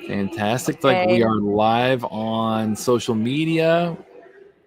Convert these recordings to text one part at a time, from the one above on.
Fantastic. Like Okay, we are live on social media.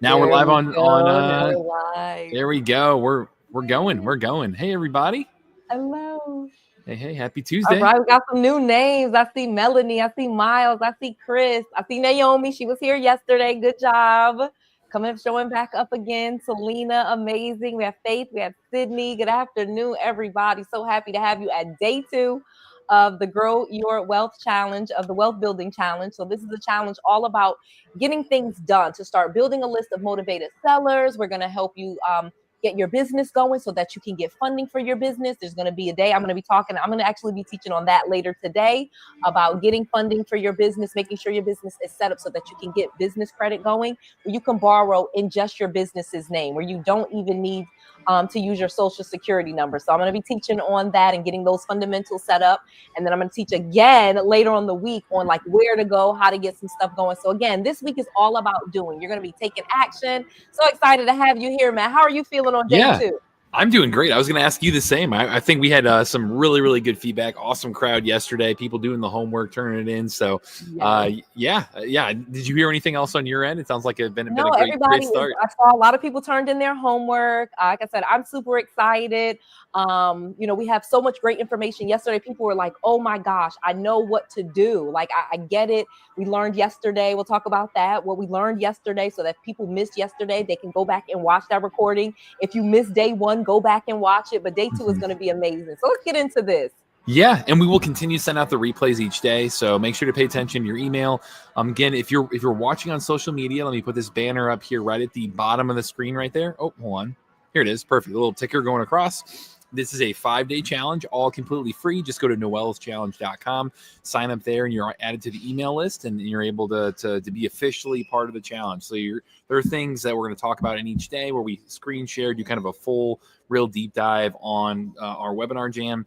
Now we're there live we on go. Now we're live. there we go. We're going. We're going. Hey everybody. Hello. Hey, happy All Tuesday. right, we got some new names. I see Melanie. I see Miles. I see Chris. I see Naomi. She was here yesterday. Good job. Coming, showing back up again. Selena, amazing. We have Faith. We have Sydney. Good afternoon, everybody. So happy to have you at day 2 of the Grow Your Wealth Challenge, of the Wealth Building Challenge. So this is a challenge all about getting things done to start building a list of motivated sellers. We're going to help you get your business going so that you can get funding for your business. There's going to be a day I'm going to actually be teaching on that later today about getting funding for your business, making sure your business is set up so that you can get business credit going, where you can borrow in just your business's name, where you don't even need to use your social security number. So I'm going to be teaching on that and getting those fundamentals set up. And then I'm going to teach again later on the week on like where to go, how to get some stuff going. So again, this week is all about doing. You're going to be taking action. So excited to have you here, Matt. How are you feeling on day Yeah. 2? I'm doing great. I was going to ask you the same. I think we had some really good feedback. Awesome crowd yesterday. People doing the homework, turning it in. So, yeah. Did you hear anything else on your end? It sounds like it's been No, a great start. I saw a lot of people turned in their homework. Like I said, I'm super excited. We have so much great information. Yesterday, people were like, oh my gosh, I know what to do. Like, I get it. We learned yesterday. We'll talk about that. What we learned yesterday, so that people missed yesterday, they can go back and watch that recording. If you missed day 1, go back and watch it. But day 2 is going to be amazing. So let's get into this. Yeah, and we will continue to send out the replays each day. So make sure to pay attention to your email. Again, if you're watching on social media, let me put this banner up here right at the bottom of the screen right there. Oh, hold on. Here it is. Perfect. A little ticker going across. This is a 5-day challenge, all completely free. Just go to noelleschallenge.com, sign up there, and you're added to the email list, and you're able to be officially part of the challenge. So there are things that we're going to talk about in each day where we screen share, do kind of a full, real deep dive on our webinar jam.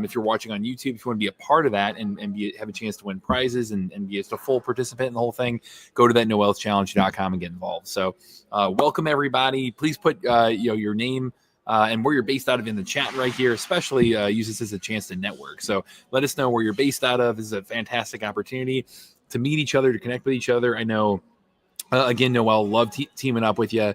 If you're watching on YouTube, if you want to be a part of that and have a chance to win prizes and be just a full participant in the whole thing, go to that noelleschallenge.com and get involved. So welcome, everybody. Please put your name and where you're based out of in the chat right here, especially use this as a chance to network. So let us know where you're based out of. This is a fantastic opportunity to meet each other, to connect with each other. I know, again, Noelle, love teaming up with you.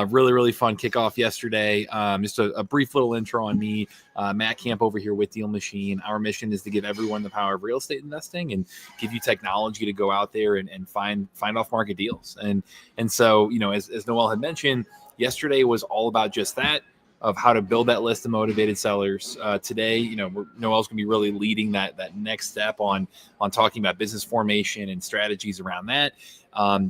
Really fun kickoff yesterday. Just a brief little intro on me. Matt Camp over here with Deal Machine. Our mission is to give everyone the power of real estate investing and give you technology to go out there and find off market deals. And so, as Noelle had mentioned, yesterday was all about just that, of how to build that list of motivated sellers. Today, Noelle's going to be really leading that next step on talking about business formation and strategies around that.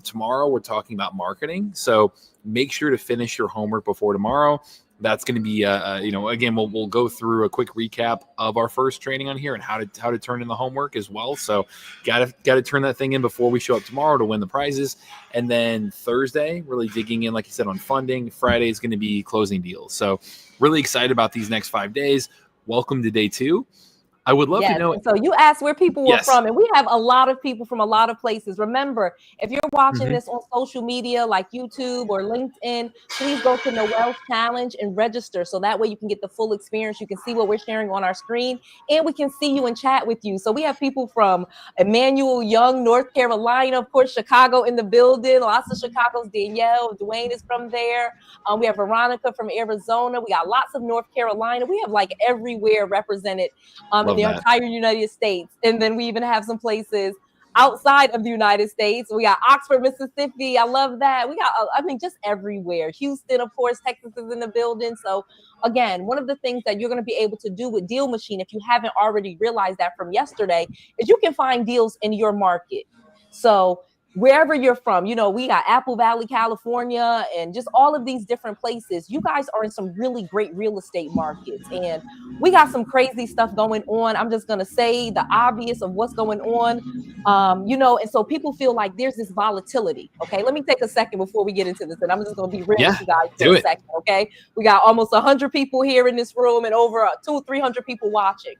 Tomorrow, we're talking about marketing. So make sure to finish your homework before tomorrow. That's going to be, again, we'll go through a quick recap of our first training on here and how to turn in the homework as well. So got to turn that thing in before we show up tomorrow to win the prizes. And then Thursday, really digging in, like you said, on funding. Friday is going to be closing deals. So really excited about these next 5 days. Welcome to day 2. I would love to know. And so you asked where people were from, and we have a lot of people from a lot of places. Remember, if you're watching this on social media like YouTube or LinkedIn, please go to Noelle's Challenge and register. So that way you can get the full experience. You can see what we're sharing on our screen, and we can see you and chat with you. So we have people from Emmanuel, Young, North Carolina, of course, Chicago in the building. Lots of Chicago's. Danielle, Dwayne is from there. We have Veronica from Arizona. We got lots of North Carolina. We have like everywhere represented in the entire United States. And then we even have some places outside of the United States. We got Oxford, Mississippi. I love that. We got, just everywhere. Houston, of course, Texas is in the building. So again, one of the things that you're going to be able to do with Deal Machine, if you haven't already realized that from yesterday, is you can find deals in your market. So wherever you're from, we got Apple Valley, California, and just all of these different places. You guys are in some really great real estate markets, and we got some crazy stuff going on. I'm just going to say the obvious of what's going on, and so people feel like there's this volatility. Okay, let me take a second before we get into this, and I'm just going to be real with you guys for a second. Okay, we got almost 100 people here in this room and over 200-300 people watching.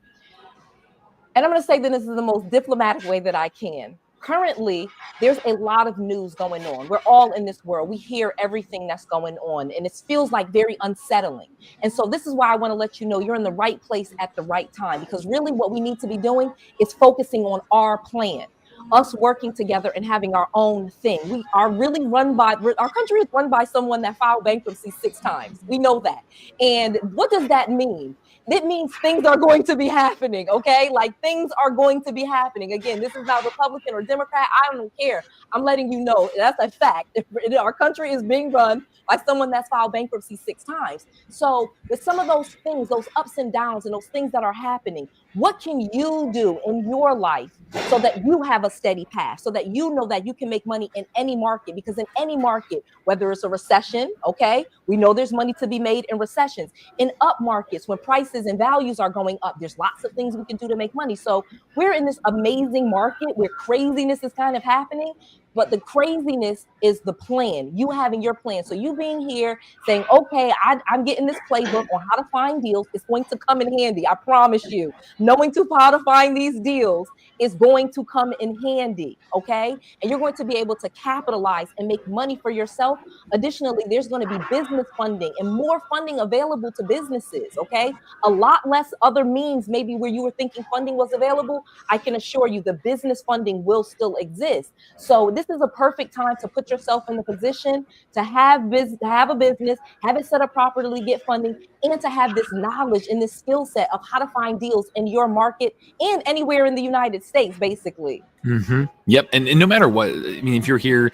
And I'm going to say that this is the most diplomatic way that I can. currently there's a lot of news going on. We're all in this world. We hear everything that's going on, and it feels like very unsettling. And so this is why I want to let you know you're in the right place at the right time, because really what we need to be doing is focusing on our plan, us working together and having our own thing. We are really our country is run by someone that filed bankruptcy 6 times. We know that. And what does that mean? It means things are going to be happening, okay? Like, things are going to be happening. Again, this is not Republican or Democrat. I don't care. I'm letting you know that's a fact. Our country is being run by someone that's filed bankruptcy 6 times. So with some of those things, those ups and downs and those things that are happening, what can you do in your life so that you have a steady path, so that you know that you can make money in any market? Because in any market, whether it's a recession, okay, we know there's money to be made in recessions. In up markets, when prices and values are going up, there's lots of things we can do to make money. So we're in this amazing market where craziness is kind of happening. But the craziness is the plan, you having your plan. So you being here saying, okay, I'm getting this playbook on how to find deals. It's going to come in handy. I promise you. Knowing how to find these deals is going to come in handy. Okay. And you're going to be able to capitalize and make money for yourself. Additionally, there's going to be business funding and more funding available to businesses. Okay. A lot less other means, maybe where you were thinking funding was available. I can assure you the business funding will still exist. So this is a perfect time to put yourself in the position to have a business, have it set up properly, get funding, and to have this knowledge and this skill set of how to find deals in your market and anywhere in the United States, basically. Mm-hmm. Yep. And no matter what, I mean, if you're here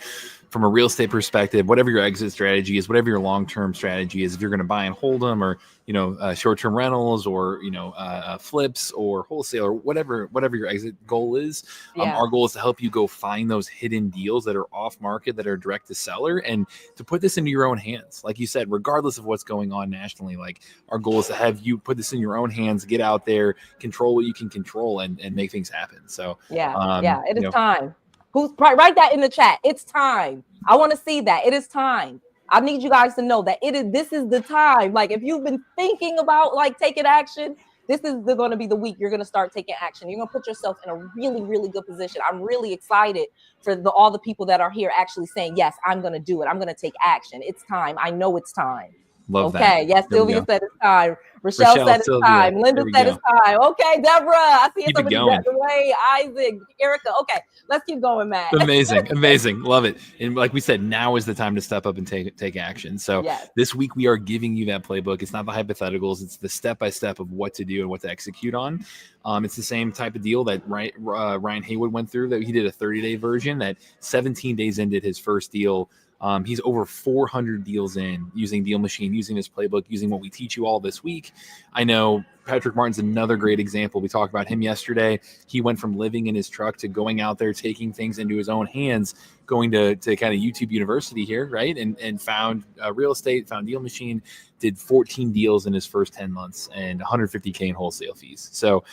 from a real estate perspective, whatever your exit strategy is, whatever your long-term strategy is, if you're going to buy and hold them, or short-term rentals, or flips, or wholesale, or whatever your exit goal is, our goal is to help you go find those hidden deals that are off market, that are direct to seller, and to put this into your own hands. Like you said, regardless of what's going on nationally, like, our goal is to have you put this in your own hands, get out there, control what you can control, and make things happen. So it is time. Write that in the chat? It's time. I want to see that. It is time. I need you guys to know that this is the time. Like, if you've been thinking about like taking action, this is going to be the week you're going to start taking action. You're going to put yourself in a really, really good position. I'm really excited for all the people that are here actually saying, yes, I'm going to do it. I'm going to take action. It's time. I know it's time. Love that. Okay. Yes, Sylvia said it's time. Rochelle said it's time. Linda said it's time. Okay, Deborah. I see somebody way. Isaac, Erica. Okay, let's keep going, Matt. Amazing. Love it. And like we said, now is the time to step up and take action. So this week we are giving you that playbook. It's not the hypotheticals. It's the step-by-step of what to do and what to execute on. It's the same type of deal that Ryan Haywood went through. That he did a 30-day version. That 17 days in did his first deal. He's over 400 deals in using Deal Machine, using this playbook, using what we teach you all this week. I know Patrick Martin's another great example. We talked about him yesterday. He went from living in his truck to going out there, taking things into his own hands, going to kind of YouTube University here, right? And found real estate, found Deal Machine, did 14 deals in his first 10 months and $150K in wholesale fees. So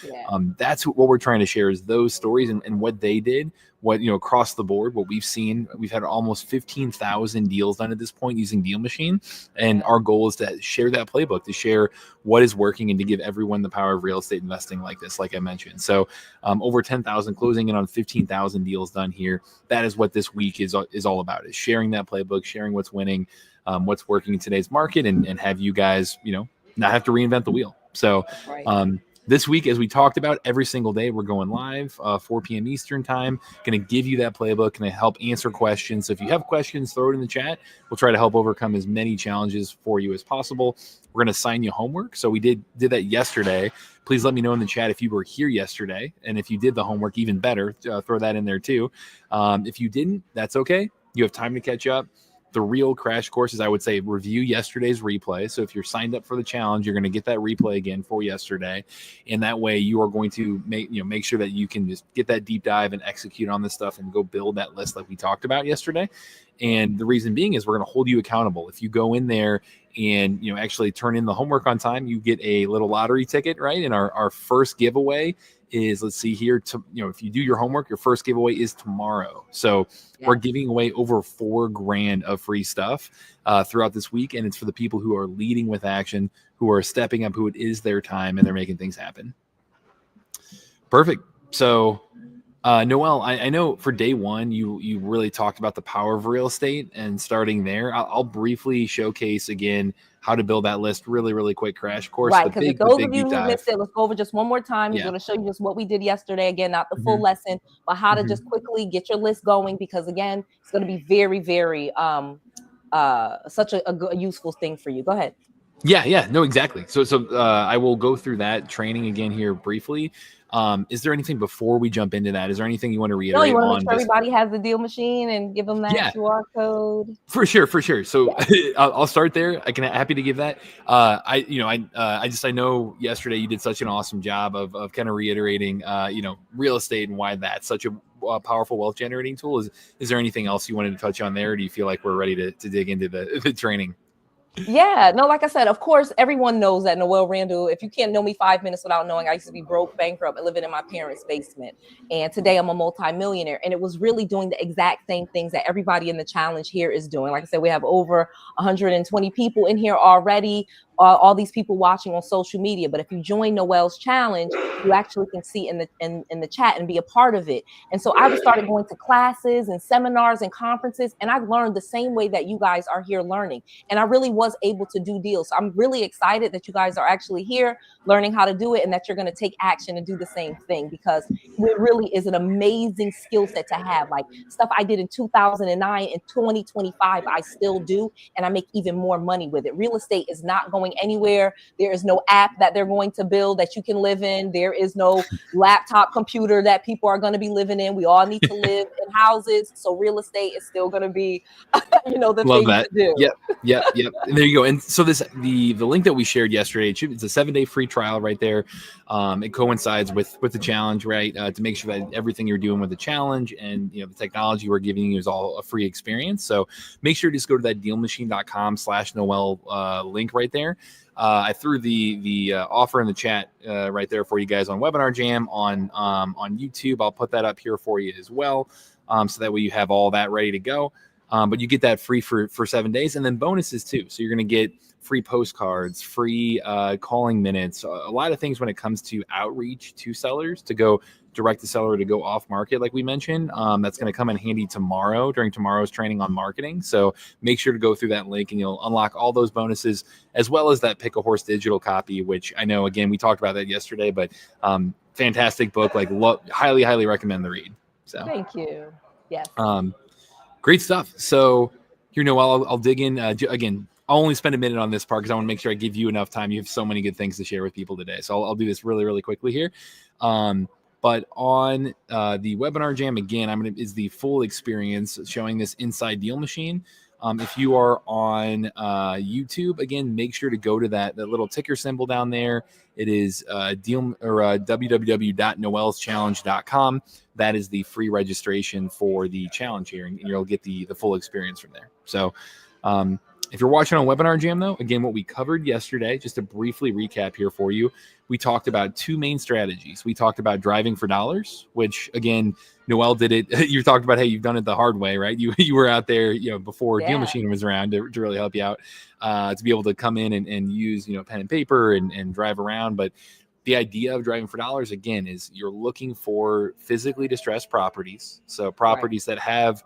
that's what we're trying to share, is those stories and what they did, what, across the board, what we've seen. We've had almost 15,000 deals done at this point using Deal Machine. And our goal is to share that playbook, to share what is working, and to give everyone the power of real estate investing like this, like I mentioned. So over 10,000, closing in on 15,000 deals done here. That is what this week is all about, is sharing that playbook, sharing what's winning, what's working in today's market, and have you guys, not have to reinvent the wheel. So this week, as we talked about, every single day we're going live, 4 p.m. Eastern time. Going to give you that playbook, going to help answer questions. So if you have questions, throw it in the chat. We'll try to help overcome as many challenges for you as possible. We're going to assign you homework. So we did that yesterday. Please let me know in the chat if you were here yesterday, and if you did the homework, even better, throw that in there too. If you didn't, that's okay. You have time to catch up. The real crash course is, I would say, review yesterday's replay. So if you're signed up for the challenge, you're going to get that replay again for yesterday. And that way you are going to make sure that you can just get that deep dive and execute on this stuff and go build that list like we talked about yesterday. And the reason being is we're going to hold you accountable. If you go in there and actually turn in the homework on time, you get a little lottery ticket, right? And our first giveaway is, let's see here, if you do your homework, your first giveaway is tomorrow. So we're giving away over $4,000 of free stuff throughout this week. And it's for the people who are leading with action, who are stepping up, who it is their time, and they're making things happen. Perfect. So Noelle, I know for day one, you really talked about the power of real estate and starting there. I'll briefly showcase again how to build that list really, really quick crash course. Right, because if The those big of you deep who dive. missed it, let's go over just one more time. He's Yeah. going to show you just what we did yesterday. Again, not the full Mhm. lesson, but how to Mhm. just quickly get your list going, because again, it's going to be very, very such a useful thing for you. Go ahead. Yeah, no, exactly. So I will go through that training again here briefly. Is there anything before we jump into that? Is there anything you want to No, you reiterate want to make on sure this? everybody has the deal machine and give them that Yeah, QR code. for sure, for sure. So Yes. I'll start there. I can happy to give that. I know yesterday you did such an awesome job of kind of reiterating, real estate and why that's such a powerful wealth generating tool. Is there anything else you wanted to touch on there? Or do you feel like we're ready to dig into the training? Yeah, no, like I said, of course, everyone knows that Noelle Randall. If you can't know me 5 minutes without knowing, I used to be broke, bankrupt, and living in my parents' basement. And today I'm a multimillionaire. And it was really doing the exact same things that everybody in the challenge here is doing. Like I said, we have over 120 people in here already. All these people watching on social media. But if you join Noelle's challenge, you actually can see in the chat and be a part of it. And so I started going to classes and seminars and conferences, and I learned the same way that you guys are here learning. And I really was able to do deals. So I'm really excited that you guys are actually here learning how to do it, and that you're going to take action and do the same thing, because it really is an amazing skill set to have. Like stuff I did in 2009 and 2025, I still do, and I make even more money with it. Real estate is not going anywhere. There is no app that they're going to build that you can live in. There is no laptop computer that people are going to be living in. We all need to live in houses. So real estate is still going to be, the Love thing to that. do. Yep. And there you go. And so the link that we shared yesterday, it's a 7-day free trial right there. It coincides with the challenge, right? To make sure that everything you're doing with the challenge and the technology we're giving you is all a free experience. So make sure to just go to that dealmachine.com/Noelle link right there. I threw the offer in the chat right there for you guys on Webinar Jam on YouTube. I'll put that up here for you as well, so that way you have all that ready to go. But you get that free for 7 days, and then bonuses too. So you're going to get free postcards, free calling minutes, a lot of things when it comes to outreach to sellers, to go direct to seller, to go off market, like we mentioned. That's going to come in handy tomorrow during tomorrow's training on marketing. So make sure to go through that link, and you'll unlock all those bonuses, as well as that Pick a Horse digital copy, which I know, again, we talked about that yesterday, but fantastic book. Like, highly recommend the read. So Thank you. Yes. Great stuff. So here, Noelle, I'll dig in. Again, I'll only spend a minute on this part because I want to make sure I give you enough time. You have so many good things to share with people today. So I'll do this really, really quickly here. But on the Webinar Jam, again, is the full experience showing this inside deal machine. If you are on YouTube, again, make sure to go to that little ticker symbol down there. It is www.noelleschallenge.com. That is the free registration for the challenge here, and you'll get the full experience from there. So if you're watching on Webinar Jam, though, again, what we covered yesterday, just to briefly recap here for you, we talked about two main strategies. We talked about driving for dollars, which, again, Noelle did it. You talked about, hey, you've done it the hard way, right? You were out there, before Deal Machine was around to really help you out, to be able to come in and use, pen and paper and drive around. But the idea of driving for dollars, again, is you're looking for physically distressed properties. So properties that have,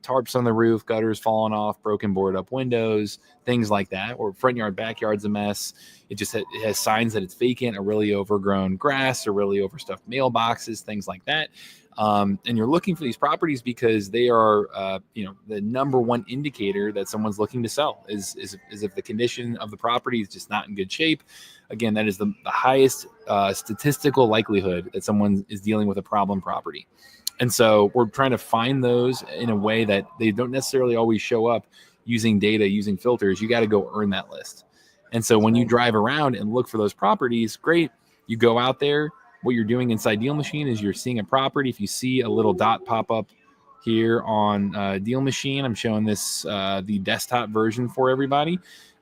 tarps on the roof, gutters falling off, broken boarded up windows, things like that, or front yard, backyard's a mess. It has signs that it's vacant, or really overgrown grass, or really overstuffed mailboxes, things like that. And you're looking for these properties because they are, the number one indicator that someone's looking to sell is if the condition of the property is just not in good shape. Again, that is the highest statistical likelihood that someone is dealing with a problem property. And so we're trying to find those in a way that they don't necessarily always show up using data, using filters. You got to go earn that list. And so when you drive around and look for those properties, great. You go out there. What you're doing inside Deal Machine is you're seeing a property. If you see a little dot pop up here on Deal Machine, I'm showing this the desktop version for everybody.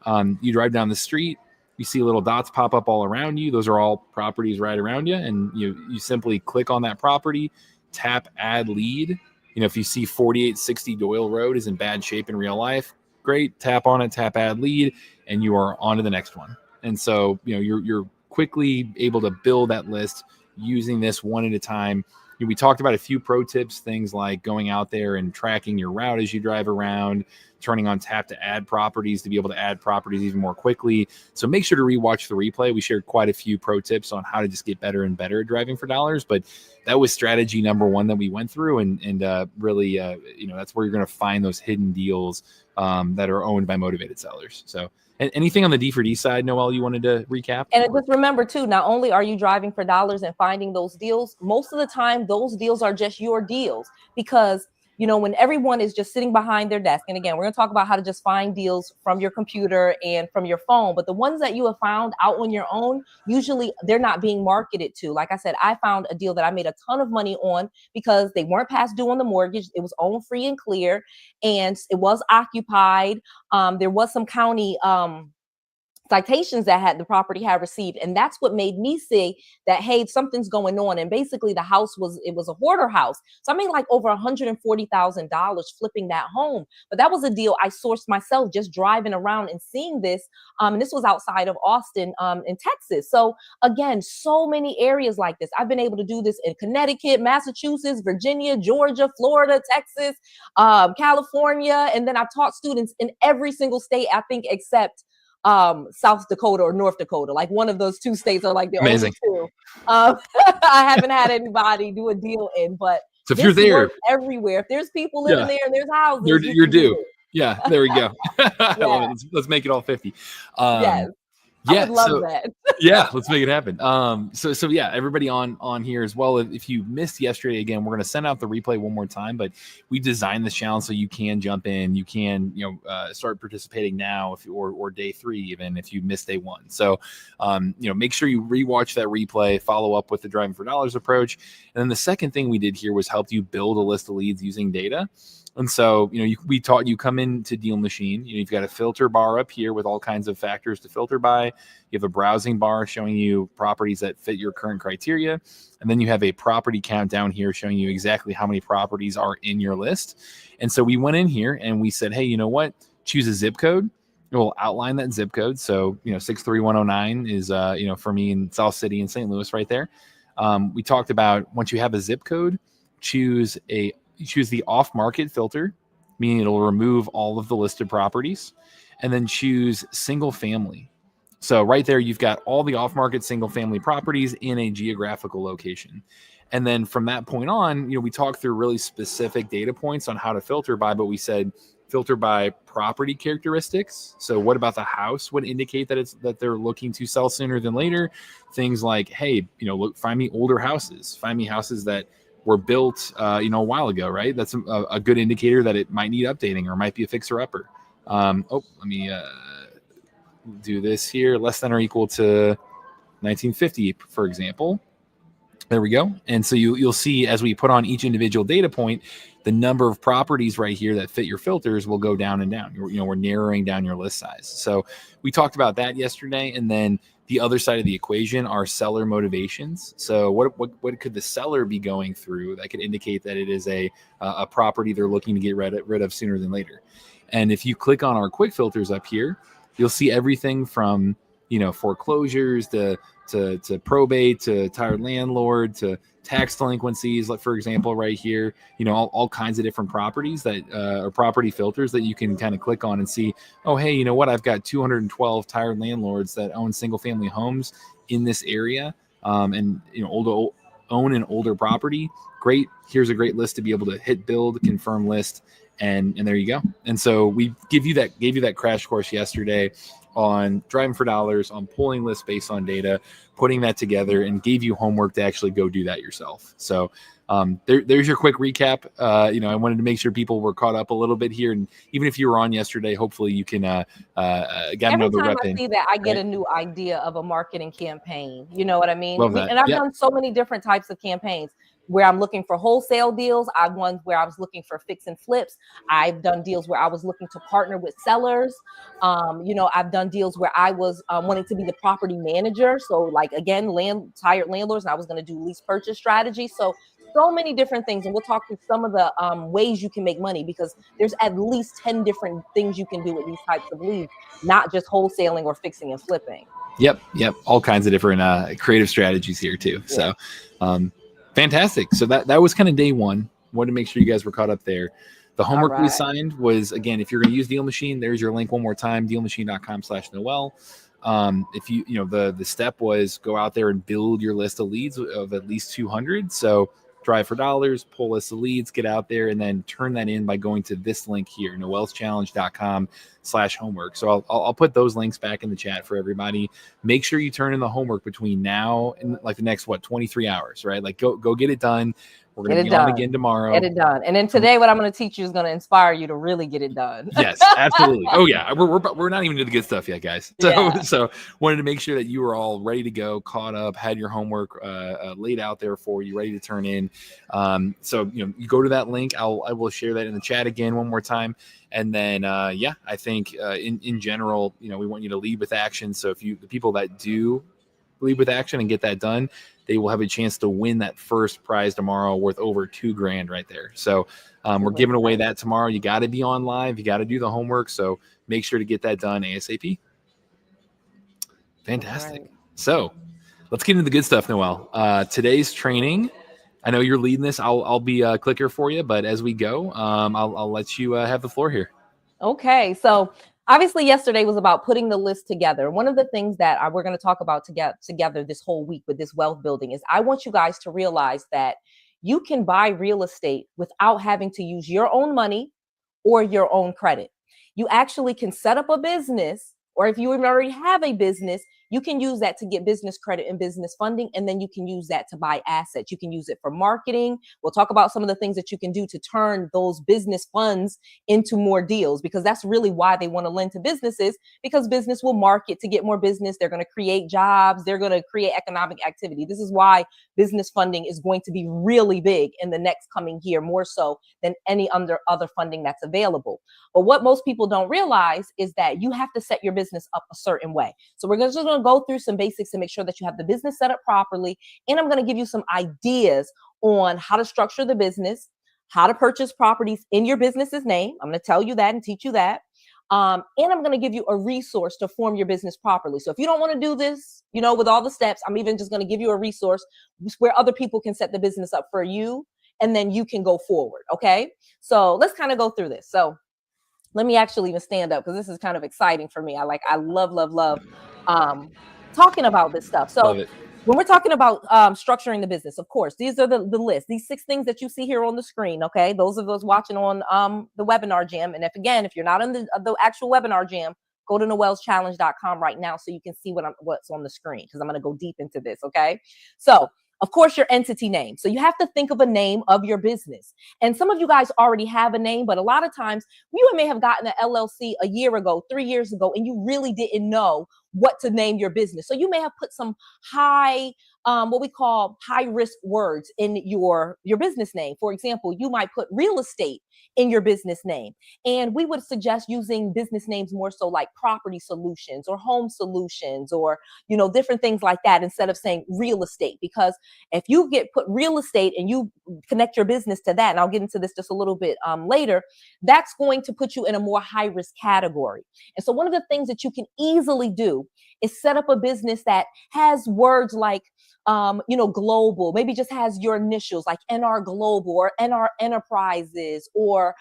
You drive down the street. You see little dots pop up all around you. Those are all properties right around you. And you simply click on that property, tap add lead. If you see 4860 Doyle Road is in bad shape in real life, great, tap on it, tap add lead, and you are on to the next one. And so you're quickly able to build that list using this one at a time. we talked about a few pro tips, things like going out there and tracking your route as you drive around, turning on tap to add properties to be able to add properties even more quickly. So make sure to rewatch the replay. We shared quite a few pro tips on how to just get better and better at driving for dollars, but that was strategy number one that we went through, and really, that's where you're going to find those hidden deals that are owned by motivated sellers. So anything on the D4D side, Noelle, you wanted to recap? And just remember too, not only are you driving for dollars and finding those deals, most of the time those deals are just your deals, because when everyone is just sitting behind their desk, and again, we're going to talk about how to just find deals from your computer and from your phone, but the ones that you have found out on your own, usually they're not being marketed to. Like I said, I found a deal that I made a ton of money on because they weren't past due on the mortgage. It was owned free and clear, and it was occupied. There was some county citations that the property had received, and that's what made me say that, hey, something's going on. And basically the house was a hoarder house, so I made like over $140,000 flipping that home. But that was a deal I sourced myself, just driving around and seeing this, and this was outside of Austin, in Texas. So again, so many areas like this. I've been able to do this in Connecticut, Massachusetts, Virginia, Georgia, Florida, Texas, California, and then I've taught students in every single state, I think, except South Dakota or North Dakota. Like one of those two states are like the Amazing. only two I haven't had anybody do a deal in. But so if you're there everywhere, if there's people living there and there's houses, you're due. Yeah, there we go. I love it. Let's make it all 50. Yes. I would love that. Yeah, let's make it happen. So yeah, everybody on here as well. If you missed yesterday, again, we're going to send out the replay one more time, but we designed this challenge so you can jump in, you can, start participating now or day 3, even if you missed day 1. So, make sure you rewatch that replay, follow up with the driving for dollars approach. And then the second thing we did here was help you build a list of leads using data. And so, we taught you come into Deal Machine. You've got a filter bar up here with all kinds of factors to filter by. You have a browsing bar showing you properties that fit your current criteria. And then you have a property count down here showing you exactly how many properties are in your list. And so we went in here and we said, hey, you know what? Choose a zip code. We'll outline that zip code. So, 63109 is, for me in South City in St. Louis right there. We talked about once you have a zip code, choose the off-market filter, meaning it'll remove all of the listed properties, and then choose single family. So right there, you've got all the off-market single family properties in a geographical location. And then from that point on, we talked through really specific data points on how to filter by, but we said filter by property characteristics. So what about the house would indicate that they're looking to sell sooner than later? Things like, hey, find me older houses, find me houses that were built, a while ago, right? That's a good indicator that it might need updating or might be a fixer-upper. Let me do this here. Less than or equal to 1950, for example. There we go. And so you'll see as we put on each individual data point, the number of properties right here that fit your filters will go down and down. We're narrowing down your list size. So we talked about that yesterday. And then the other side of the equation are seller motivations. So what could the seller be going through that could indicate that it is a property they're looking to get rid of sooner than later? And if you click on our quick filters up here, you'll see everything from foreclosures to probate to tired landlord to tax delinquencies, like for example right here, all kinds of different properties that are property filters that you can kind of click on and see, oh hey, you know what, I've got 212 tired landlords that own single family homes in this area, and own an older property. Great, here's a great list to be able to hit build, confirm list, and there you go. And so we gave you that crash course yesterday on driving for dollars, on pulling lists based on data, putting that together, and gave you homework to actually go do that yourself. So there's your quick recap. I wanted to make sure people were caught up a little bit here, and even if you were on yesterday, hopefully you can get another rep in. Every time I see that, I get a new idea of a marketing campaign. You know what I mean? Love that. And I've done so many different types of campaigns where I'm looking for wholesale deals. I've won where I was looking for fix and flips. I've done deals where I was looking to partner with sellers. I've done deals where I was wanting to be the property manager. So like, again, tired landlords, and I was going to do lease purchase strategy. So many different things. And we'll talk through some of the ways you can make money, because there's at least 10 different things you can do with these types of leads, not just wholesaling or fixing and flipping. Yep. All kinds of different creative strategies here too. Yeah. So Fantastic. So that was kind of day one. Wanted to make sure you guys were caught up there. The homework we assigned was, again, if you're going to use Deal Machine, there's your link one more time, dealmachine.com/Noelle. If the step was go out there and build your list of leads of at least 200. So drive for dollars, pull list of leads, get out there, and then turn that in by going to this link here, noelleschallenge.com/homework. So I'll put those links back in the chat for everybody. Make sure you turn in the homework between now and like the next 23 hours, right? Like go get it done. We're going to be on again tomorrow. Get it done. And then today, what I'm going to teach you is going to inspire you to really get it done. Yes, absolutely. Oh yeah. We're not even to the good stuff yet, guys. So wanted to make sure that you were all ready to go, caught up, had your homework laid out there for you, ready to turn in. So you go to that link. I will share that in the chat again one more time. And then, I think in general, we want you to lead with action. So the people that do lead with action and get that done, they will have a chance to win that first prize tomorrow worth over $2,000 right there. So we're giving away that tomorrow. You got to be on live. You got to do the homework. So make sure to get that done ASAP. Fantastic. Right. So let's get into the good stuff, Noelle. Today's training, I know you're leading this. I'll be a clicker for you, but as we go, I'll let you have the floor here. Okay. So obviously yesterday was about putting the list together. One of the things that we're going to talk about together this whole week with this wealth building is I want you guys to realize that you can buy real estate without having to use your own money or your own credit. You actually can set up a business, or if you already have a business, you can use that to get business credit and business funding, and then you can use that to buy assets. You can use it for marketing. We'll talk about some of the things that you can do to turn those business funds into more deals, because that's really why they want to lend to businesses, because business will market to get more business. They're going to create jobs. They're going to create economic activity. This is why business funding is going to be really big in the next coming year, more so than any other funding that's available. But what most people don't realize is that you have to set your business up a certain way. So we're just going to go through some basics to make sure that you have the business set up properly. And I'm going to give you some ideas on how to structure the business, how to purchase properties in your business's name. I'm going to tell you that and teach you that. And I'm going to give you a resource to form your business properly. So if you don't want to do this, with all the steps, I'm even just going to give you a resource where other people can set the business up for you, and then you can go forward. Okay. So let's kind of go through this. So let me actually even stand up, because this is kind of exciting for me. I love talking about this stuff. So when we're talking about structuring the business, of course, these are the list, these 6 things that you see here on the screen. Okay. Those of those watching on the webinar jam. And if you're not on the actual webinar jam, go to noelleschallenge.com right now so you can see what's on the screen, because I'm going to go deep into this. Okay. So of course, your entity name. So you have to think of a name of your business. And some of you guys already have a name, but a lot of times you may have gotten an LLC a year ago, 3 years ago, and you really didn't know what to name your business. So you may have put some what we call high risk words in your business name. For example, you might put real estate in your business name. And we would suggest using business names more so like property solutions or home solutions, or, different things like that, instead of saying real estate. Because if you put real estate and you connect your business to that, and I'll get into this just a little bit later, that's going to put you in a more high risk category. And so one of the things that you can easily do is set up a business that has words like global, maybe just has your initials like NR Global or NR Enterprises, or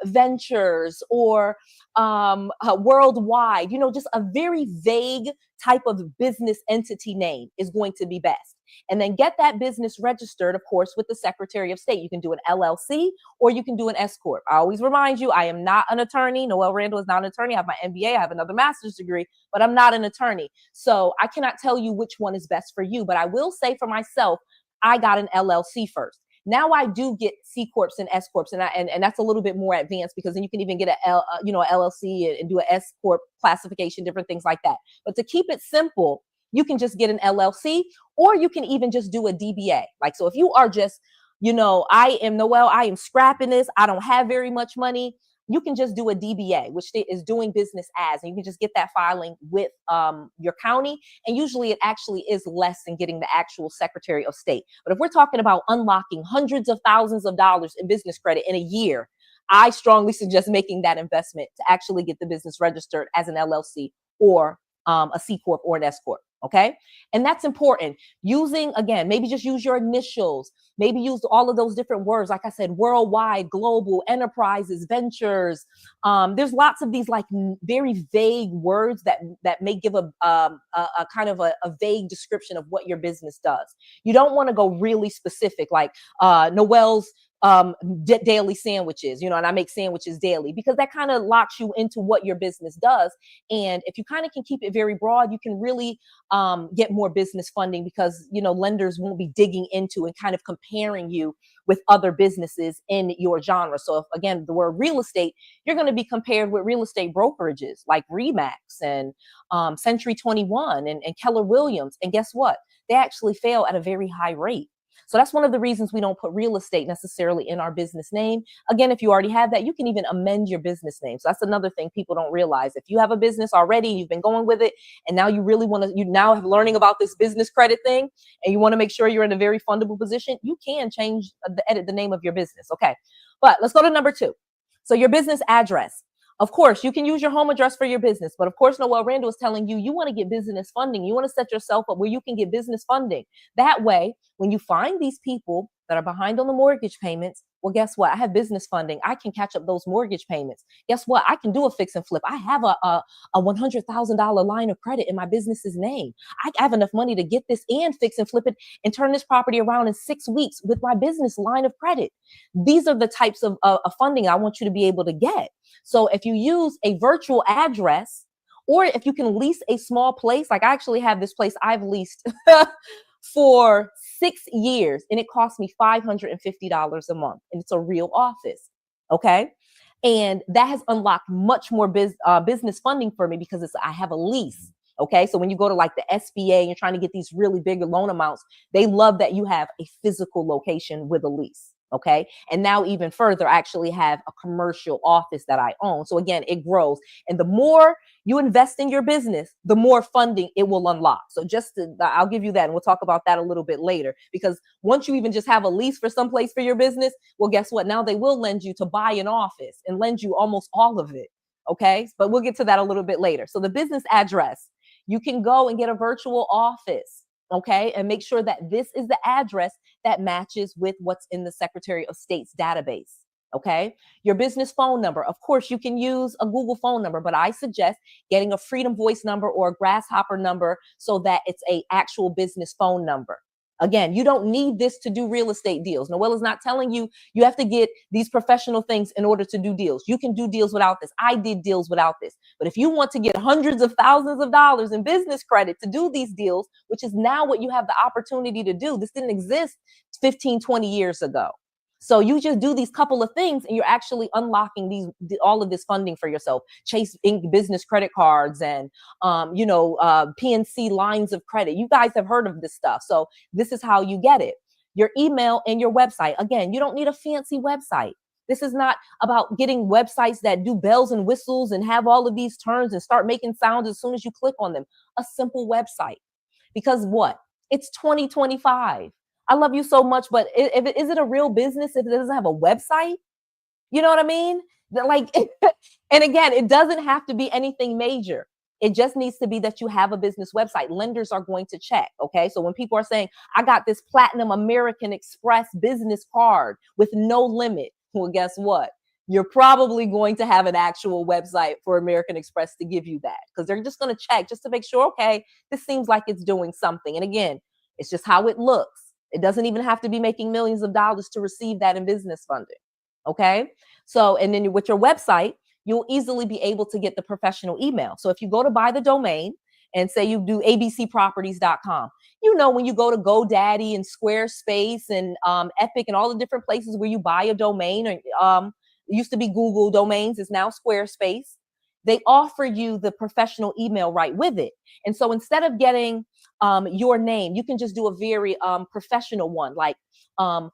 Ventures, or Worldwide, just a very vague type of business entity name is going to be best. And then get that business registered, of course, with the Secretary of State. You can do an LLC or you can do an S Corp. I always remind you, I am not an attorney. Noelle Randall is not an attorney. I have my MBA. I have another master's degree, but I'm not an attorney. So I cannot tell you which one is best for you. But I will say for myself, I got an LLC first. Now I do get C Corps and S Corps, and that's a little bit more advanced, because then you can even get a LLC and do an S Corp classification, different things like that. But to keep it simple, you can just get an LLC, or you can even just do a DBA. So if you are just, I am Noelle, I am scrapping this, I don't have very much money, you can just do a DBA, which is doing business as, and you can just get that filing with your county. And usually it actually is less than getting the actual Secretary of State. But if we're talking about unlocking hundreds of thousands of dollars in business credit in a year, I strongly suggest making that investment to actually get the business registered as an LLC or a C Corp or an S Corp. Okay. And that's important. Using, again, maybe just use your initials, maybe use all of those different words. Like I said, worldwide, global, enterprises, ventures. There's lots of these like very vague words that may give a kind of a vague description of what your business does. You don't want to go really specific, like Noelle's daily sandwiches, and I make sandwiches daily, because that kind of locks you into what your business does. And if you kind of can keep it very broad, you can really get more business funding, because lenders won't be digging into and kind of comparing you with other businesses in your genre. So if, again, the word real estate, you're going to be compared with real estate brokerages like Remax and Century 21 and Keller Williams. And guess what? They actually fail at a very high rate. So that's one of the reasons we don't put real estate necessarily in our business name. Again, if you already have that, you can even amend your business name. So that's another thing people don't realize. If you have a business already, you've been going with it, and now you really want to, you now have learning about this business credit thing, and you want to make sure you're in a very fundable position, you can change edit the name of your business. Okay. But let's go to number 2. So your business address. Of course, you can use your home address for your business, but of course, Noelle, Randall is telling you, you want to get business funding. You want to set yourself up where you can get business funding. That way, when you find these people that are behind on the mortgage payments, well, guess what? I have business funding. I can catch up those mortgage payments. Guess what? I can do a fix and flip. I have a $100,000 line of credit in my business's name. I have enough money to get this and fix and flip it and turn this property around in 6 weeks with my business line of credit. These are the types of funding I want you to be able to get. So if you use a virtual address, or if you can lease a small place, like I actually have this place I've leased for 6 years, and it cost me $550 a month, and it's a real office. Okay. And that has unlocked much more business funding for me, because I have a lease. Okay. So when you go to like the SBA and you're trying to get these really big loan amounts, they love that you have a physical location with a lease. Okay. And now even further, I actually have a commercial office that I own. So again, it grows. And the more you invest in your business, the more funding it will unlock. So I'll give you that. And we'll talk about that a little bit later, because once you even just have a lease for someplace for your business, well, guess what? Now they will lend you to buy an office and lend you almost all of it. Okay. But we'll get to that a little bit later. So the business address, you can go and get a virtual office. Okay. And make sure that this is the address that matches with what's in the Secretary of State's database. Okay. Your business phone number. Of course, you can use a Google phone number, but I suggest getting a Freedom Voice number or a Grasshopper number so that it's a actual business phone number. Again, you don't need this to do real estate deals. Noelle is not telling you you have to get these professional things in order to do deals. You can do deals without this. I did deals without this. But if you want to get hundreds of thousands of dollars in business credit to do these deals, which is now what you have the opportunity to do, this didn't exist 15, 20 years ago. So you just do these couple of things and you're actually unlocking all of this funding for yourself. Chase business credit cards and, PNC lines of credit. You guys have heard of this stuff. So this is how you get it. Your email and your website. Again, you don't need a fancy website. This is not about getting websites that do bells and whistles and have all of these terms and start making sounds as soon as you click on them. A simple website. Because what? It's 2025. I love you so much, but is it a real business if it doesn't have a website? You know what I mean? Like, and again, it doesn't have to be anything major. It just needs to be that you have a business website. Lenders are going to check. Okay. So when people are saying, I got this Platinum American Express business card with no limit. Well, guess what? You're probably going to have an actual website for American Express to give you that, because they're just going to check just to make sure, okay, this seems like it's doing something. And again, it's just how it looks. It doesn't even have to be making millions of dollars to receive that in business funding. Okay. So, and then with your website, you'll easily be able to get the professional email. So if you go to buy the domain and say you do abcproperties.com, when you go to GoDaddy and Squarespace and Epic and all the different places where you buy a domain, or it used to be Google domains, is now Squarespace. They offer you the professional email right with it. And so instead of getting your name, you can just do a very professional one, like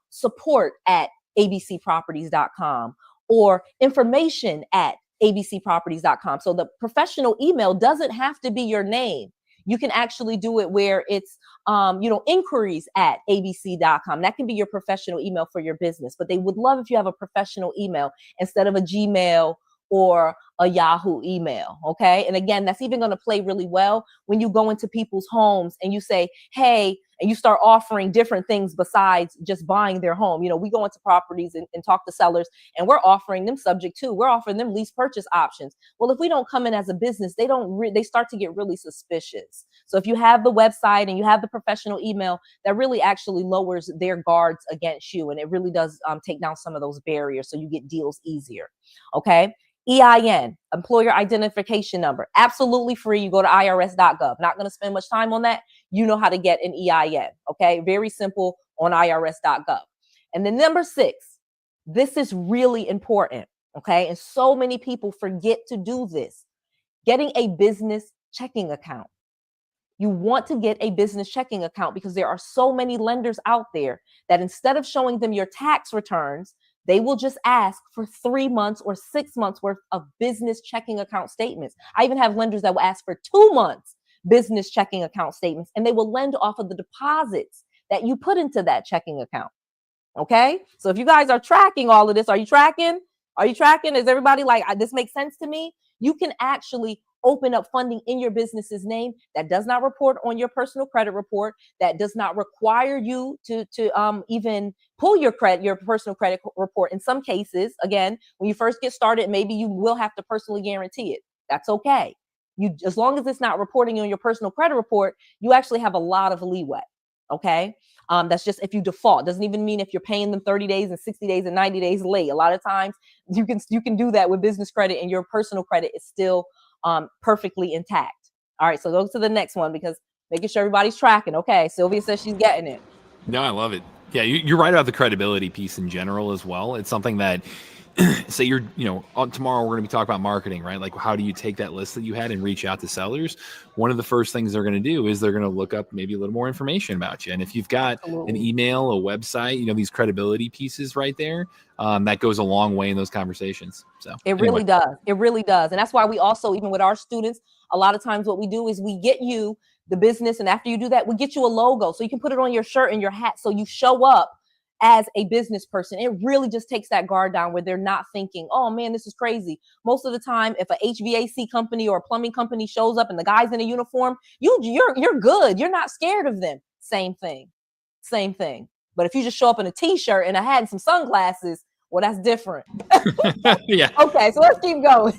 support@abcproperties.com or information@abcproperties.com. So the professional email doesn't have to be your name. You can actually do it where it's, inquiries@abc.com. That can be your professional email for your business, but they would love if you have a professional email instead of a Gmail or a Yahoo email. Okay. And again, that's even going to play really well when you go into people's homes and you say, hey, and you start offering different things besides just buying their home. You know, we go into properties and talk to sellers, and we're offering them subject to, we're offering them lease purchase options. Well, if we don't come in as a business, they start to get really suspicious. So if you have the website and you have the professional email, that really actually lowers their guards against you. And it really does take down some of those barriers, so you get deals easier. Okay. EIN, employer identification number, absolutely free. You go to irs.gov. Not going to spend much time on that. You know how to get an EIN. Okay. Very simple on irs.gov. And then number 6, this is really important. Okay. And so many people forget to do this. Getting a business checking account. You want to get a business checking account because there are so many lenders out there that instead of showing them your tax returns, they will just ask for 3 months or 6 months worth of business checking account statements. I even have lenders that will ask for 2 months business checking account statements, and they will lend off of the deposits that you put into that checking account. Okay. So if you guys are tracking all of this, are you tracking? Are you tracking? Is everybody like, this makes sense to me? You can actually open up funding in your business's name that does not report on your personal credit report, that does not require you to even pull your personal credit report. In some cases, again, when you first get started, maybe you will have to personally guarantee it. That's okay. As long as it's not reporting on your personal credit report, you actually have a lot of leeway. Okay. That's just if you default. Doesn't even mean if you're paying them 30 days and 60 days and 90 days late. A lot of times you can do that with business credit, and your personal credit is still perfectly intact. All right, so go to the next one, because making sure everybody's tracking. Okay, Sylvia says she's getting it. No, I love it. Yeah, you're right about the credibility piece in general as well. It's something that, say tomorrow we're going to be talking about marketing, right? Like, how do you take that list that you had and reach out to sellers? One of the first things they're going to do is they're going to look up maybe a little more information about you. And if you've got an email, a website, these credibility pieces right there, that goes a long way in those conversations. So it really does. It really does. And that's why we also, even with our students, a lot of times what we do is we get you the business. And after you do that, we get you a logo so you can put it on your shirt and your hat, so you show up as a business person. It really just takes that guard down, where they're not thinking, oh man, this is crazy. Most of the time, if a HVAC company or a plumbing company shows up and the guy's in a uniform, you're good. You're not scared of them. Same thing. But if you just show up in a t-shirt and a hat and some sunglasses, well, that's different. Yeah. Okay, so let's keep going.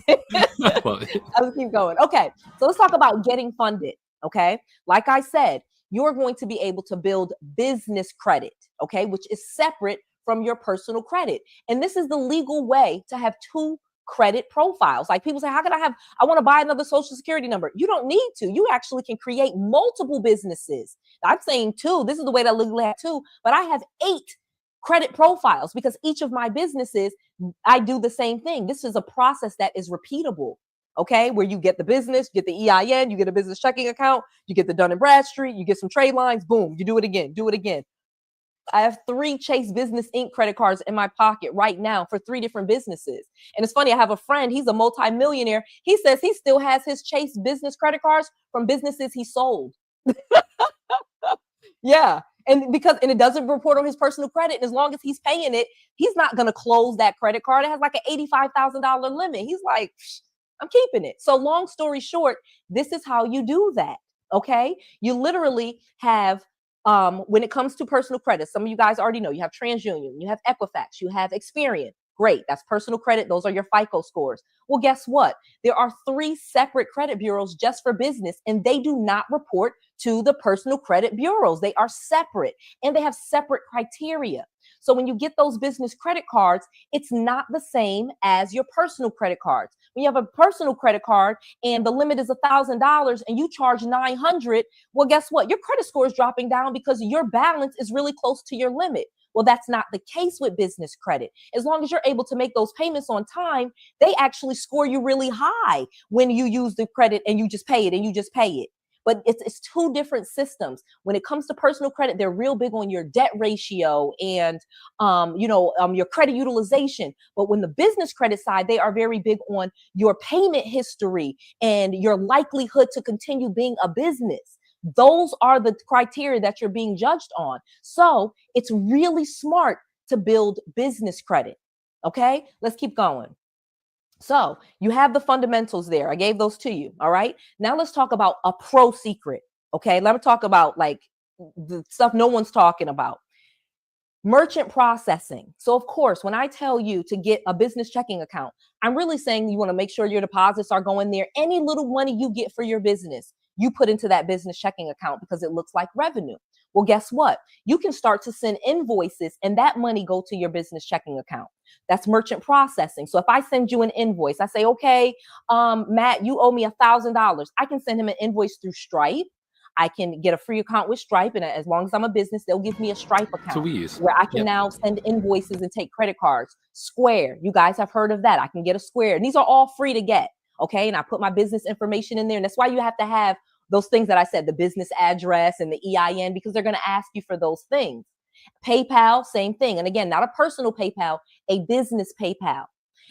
Let's keep going. Okay, so let's talk about getting funded. Okay, like I said, you're going to be able to build business credit, okay, which is separate from your personal credit. And this is the legal way to have 2 credit profiles. Like, people say, how can I want to buy another social security number? You don't need to. You actually can create multiple businesses. I'm saying 2. This is the way that I legally have 2, but I have 8 credit profiles, because each of my businesses, I do the same thing. This is a process that is repeatable. Okay, where you get the business, you get the EIN, you get a business checking account, you get the Dun & Bradstreet, you get some trade lines, boom, you do it again. I have 3 Chase Business Inc. credit cards in my pocket right now for 3 different businesses. And it's funny, I have a friend, he's a multimillionaire. He says he still has his Chase business credit cards from businesses he sold. Yeah. And it doesn't report on his personal credit. And as long as he's paying it, he's not going to close that credit card. It has like an $85,000 limit. He's like, I'm keeping it. So long story short, this is how you do that. Okay. You literally have, when it comes to personal credit, some of you guys already know, you have TransUnion, you have Equifax, you have Experian. Great. That's personal credit. Those are your FICO scores. Well, guess what? There are 3 separate credit bureaus just for business, and they do not report to the personal credit bureaus. They are separate, and they have separate criteria. So when you get those business credit cards, it's not the same as your personal credit cards. When you have a personal credit card and the limit is $1,000 and you charge $900, well, guess what? Your credit score is dropping down because your balance is really close to your limit. Well, that's not the case with business credit. As long as you're able to make those payments on time, they actually score you really high when you use the credit and you just pay it. But it's 2 different systems. When it comes to personal credit, they're real big on your debt ratio and your credit utilization. But when the business credit side, they are very big on your payment history and your likelihood to continue being a business. Those are the criteria that you're being judged on. So it's really smart to build business credit. Okay, let's keep going. So you have the fundamentals there. I gave those to you. All right. Now let's talk about a pro secret. Okay. Let me talk about like the stuff no one's talking about. Merchant processing. So of course, when I tell you to get a business checking account, I'm really saying you want to make sure your deposits are going there. Any little money you get for your business, you put into that business checking account because it looks like revenue. Well, guess what? You can start to send invoices and that money go to your business checking account. That's merchant processing. So if I send you an invoice, I say, okay, Matt, you owe me $1,000. I can send him an invoice through Stripe. I can get a free account with Stripe. And as long as I'm a business, they'll give me a Stripe account. So we use where I can now send invoices and take credit cards. Square, you guys have heard of that. I can get a Square. And these are all free to get. Okay. And I put my business information in there. And that's why you have to have those things that I said, the business address and the EIN, because they're going to ask you for those things. PayPal, same thing. And again, not a personal PayPal, a business PayPal.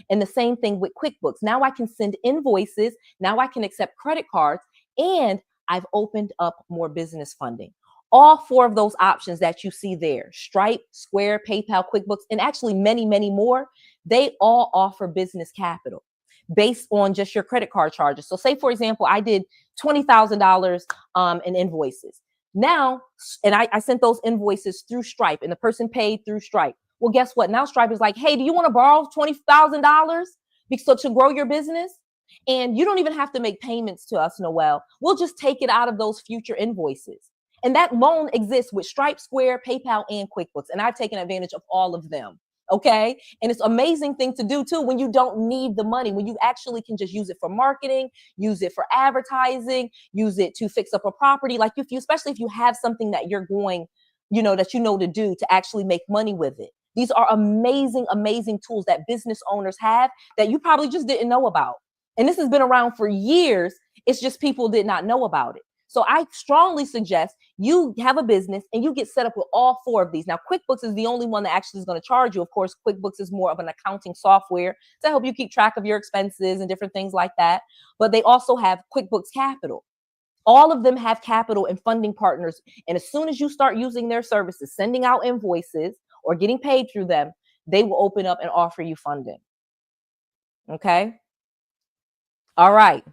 And the same thing with QuickBooks. Now I can send invoices. Now I can accept credit cards. And I've opened up more business funding. All four of those options that you see there, Stripe, Square, PayPal, QuickBooks, and actually many, many more, they all offer business capital based on just your credit card charges. So say, for example, I did $20,000 in invoices. Now, and I sent those invoices through Stripe and the person paid through Stripe. Well, guess what? Now Stripe is like, hey, do you want to borrow $20,000 so to grow your business? And you don't even have to make payments to us, Noelle. We'll just take it out of those future invoices. And that loan exists with Stripe, Square, PayPal, and QuickBooks. And I've taken advantage of all of them. Okay. And it's an amazing thing to do too when you don't need the money, when you actually can just use it for marketing, use it for advertising, use it to fix up a property. Like if you, especially if you have something that you're going, that you know to do to actually make money with it. These are amazing, amazing tools that business owners have that you probably just didn't know about. And this has been around for years. It's just people did not know about it. So I strongly suggest you have a business and you get set up with all four of these. Now, QuickBooks is the only one that actually is going to charge you. Of course, QuickBooks is more of an accounting software to help you keep track of your expenses and different things like that. But they also have QuickBooks Capital. All of them have capital and funding partners. And as soon as you start using their services, sending out invoices or getting paid through them, they will open up and offer you funding. Okay. All right.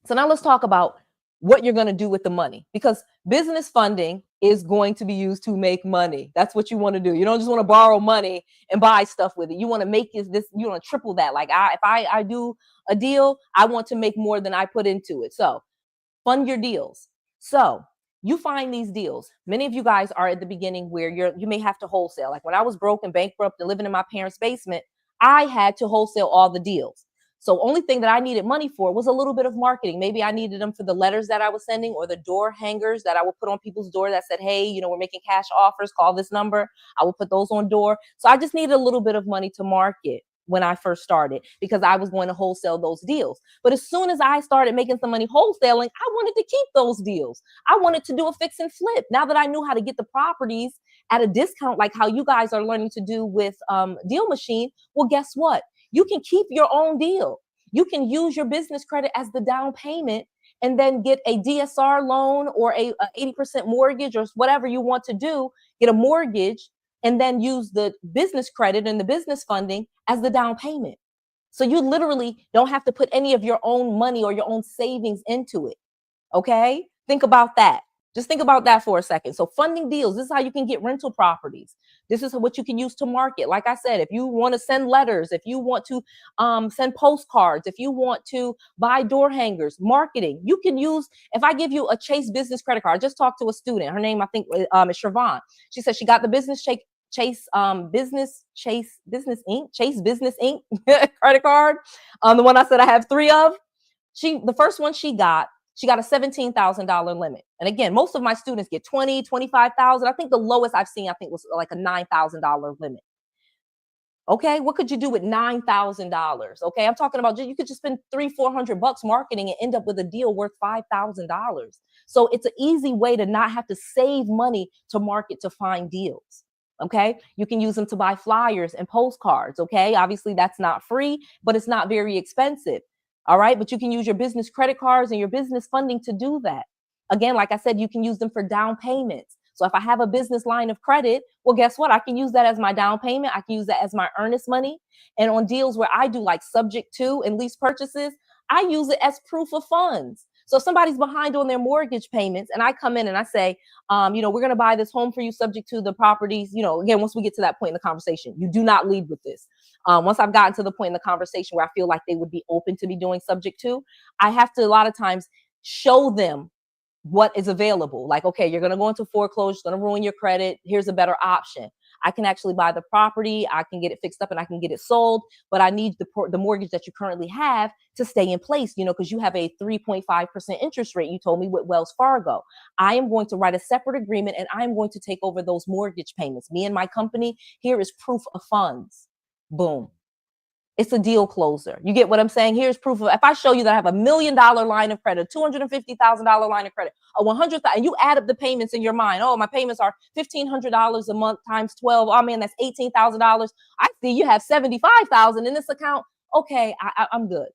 So now let's talk about what you're going to do with the money, because business funding is going to be used to make money. That's what you want to do. You don't just want to borrow money and buy stuff with it. You want to make this, you want to triple that. Like if I do a deal, I want to make more than I put into it. So fund your deals. So you find these deals. Many of you guys are at the beginning where you may have to wholesale. Like when I was broke and bankrupt and living in my parents' basement, I had to wholesale all the deals. So only thing that I needed money for was a little bit of marketing. Maybe I needed them for the letters that I was sending or the door hangers that I would put on people's door that said, hey, we're making cash offers, call this number. I would put those on door. So I just needed a little bit of money to market when I first started because I was going to wholesale those deals. But as soon as I started making some money wholesaling, I wanted to keep those deals. I wanted to do a fix and flip. Now that I knew how to get the properties at a discount, like how you guys are learning to do with Deal Machine, well, guess what? You can keep your own deal. You can use your business credit as the down payment and then get a DSR loan or a 80% mortgage or whatever you want to do, get a mortgage and then use the business credit and the business funding as the down payment. So you literally don't have to put any of your own money or your own savings into it. Okay? Think about that. Just think about that for a second. So funding deals, this is how you can get rental properties. This is what you can use to market. Like I said, if you want to send letters, if you want to send postcards, if you want to buy door hangers, marketing, you can use, if I give you a Chase business credit card, I just talked to a student, her name, I think is Siobhan. She said she got the business Chase Business Inc. credit card. The one I said I have 3 of. The first one she got a $17,000 limit. And again, most of my students get 20, 25,000. I think the lowest I've seen, was like a $9,000 limit. Okay. What could you do with $9,000? Okay. I'm talking about you could just spend $300-400 marketing and end up with a deal worth $5,000. So it's an easy way to not have to save money to market to find deals. Okay. You can use them to buy flyers and postcards. Okay. Obviously that's not free, but it's not very expensive. All right. But you can use your business credit cards and your business funding to do that. Again, like I said, you can use them for down payments. So if I have a business line of credit, well, guess what? I can use that as my down payment. I can use that as my earnest money. And on deals where I do like subject to and lease purchases, I use it as proof of funds. So if somebody's behind on their mortgage payments and I come in and I say, we're going to buy this home for you subject to the properties, again, once we get to that point in the conversation, you do not lead with this. Once I've gotten to the point in the conversation where I feel like they would be open to me doing subject to, I have to a lot of times show them what is available. Like, okay, you're going to go into foreclosure, it's going to ruin your credit. Here's a better option. I can actually buy the property, I can get it fixed up and I can get it sold, but I need the mortgage that you currently have to stay in place, because you have a 3.5% interest rate, you told me, with Wells Fargo. I am going to write a separate agreement and I'm going to take over those mortgage payments. Me and my company, here is proof of funds. Boom. It's a deal closer. You get what I'm saying? Here's proof of, if I show you that I have $1 million line of credit, $250,000 line of credit, a $100,000, and you add up the payments in your mind. Oh, my payments are $1,500 a month times 12. Oh man, that's $18,000. I see you have $75,000 in this account. Okay, I'm good.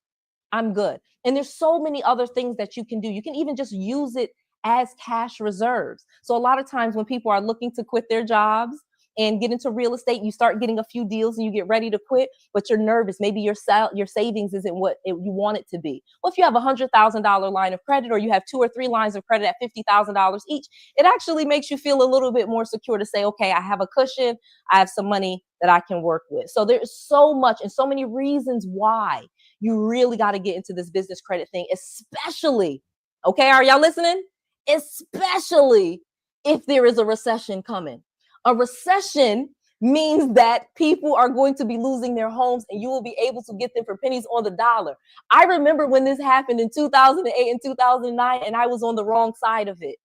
I'm good. And there's so many other things that you can do. You can even just use it as cash reserves. So a lot of times when people are looking to quit their jobs and get into real estate, you start getting a few deals and you get ready to quit, but you're nervous. Maybe your savings isn't what you want it to be. Well, if you have a $100,000 line of credit, or you have 2 or 3 lines of credit at $50,000 each, it actually makes you feel a little bit more secure to say, okay, I have a cushion. I have some money that I can work with. So there's so much and so many reasons why you really got to get into this business credit thing, especially, okay, are y'all listening? Especially if there is a recession coming. A recession means that people are going to be losing their homes and you will be able to get them for pennies on the dollar. I remember when this happened in 2008 and 2009, and I was on the wrong side of it.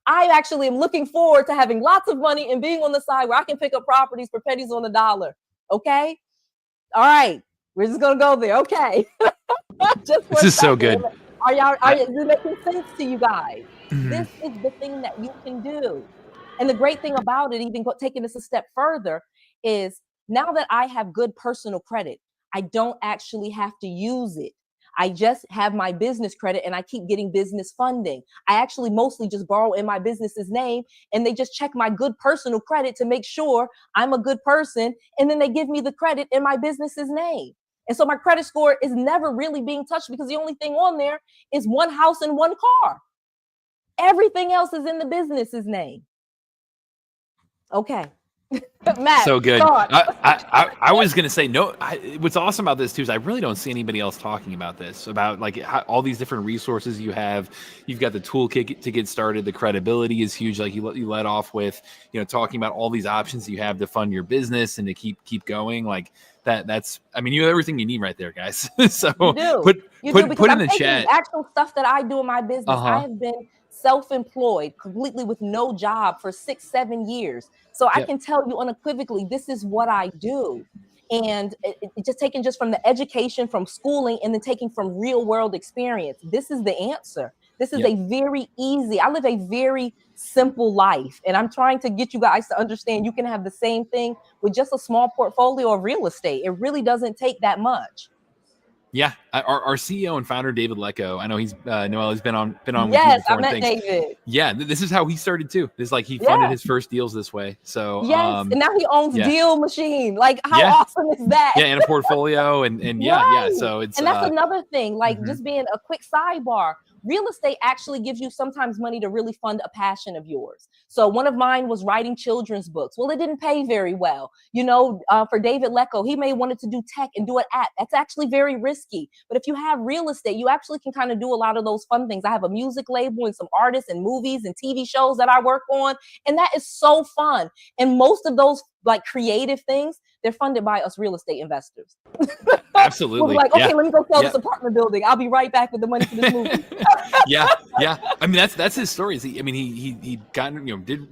I actually am looking forward to having lots of money and being on the side where I can pick up properties for pennies on the dollar. Okay? All right. We're just going to go there. Okay. This is so good. Is it making sense to you guys? Mm-hmm. This is the thing that you can do. And the great thing about it, even taking this a step further, is now that I have good personal credit, I don't actually have to use it. I just have my business credit and I keep getting business funding. I actually mostly just borrow in my business's name, and they just check my good personal credit to make sure I'm a good person. And then they give me the credit in my business's name. And so my credit score is never really being touched because the only thing on there is one house and one car. Everything else is in the business's name. Okay. Matt, so good. I was going to say, what's awesome about this too is I really don't see anybody else talking about this, about like all these different resources you have. You've got the toolkit to get started. The credibility is huge. Like you led off with, talking about all these options you have to fund your business and to keep going. Like that's, you have everything you need right there, guys. So put in the chat. The actual stuff that I do in my business. I have been self-employed completely with no job for 6-7 years. So I can tell you unequivocally, this is what I do. And it just taken just from the education, from schooling, and then taking from real world experience. This is the answer. This is a very easy, I live a very simple life. And I'm trying to get you guys to understand you can have the same thing with just a small portfolio of real estate. It really doesn't take that much. Yeah, our CEO and founder David Lecco. I know he's Noelle. He's been on. Yes, I met David. Yeah, this is how he started too. This like he funded his first deals this way. So and now he owns Deal Machine. Like how awesome is that? Yeah, and a portfolio and right. So it's and that's another thing. Like just being a quick sidebar. Real estate actually gives you sometimes money to really fund a passion of yours. So one of mine was writing children's books. Well, it didn't pay very well. For David Lecco, he may wanted to do tech and do an app. That's actually very risky. But if you have real estate, you actually can kind of do a lot of those fun things. I have a music label and some artists and movies and TV shows that I work on. And that is so fun. And most of those like creative things, they're funded by us real estate investors. Absolutely. We'll be like, okay, let me go sell this apartment building. I'll be right back with the money for this movie. yeah. That's his story. He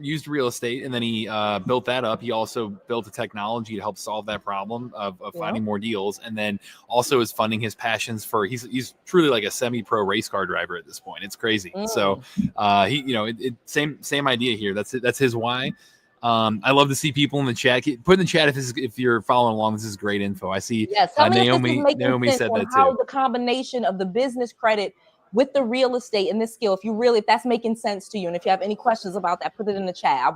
used real estate, and then he built that up. He also built a technology to help solve that problem of finding more deals, and then also is funding his passions for. He's truly like a semi-pro race car driver at this point. It's crazy. So same idea here. That's his why. I love to see people in the chat. Put in the chat if you're following along. This is great info. I see. Yes, Naomi said that too. How the combination of the business credit with the real estate and this skill, if that's making sense to you, and if you have any questions about that, put it in the chat.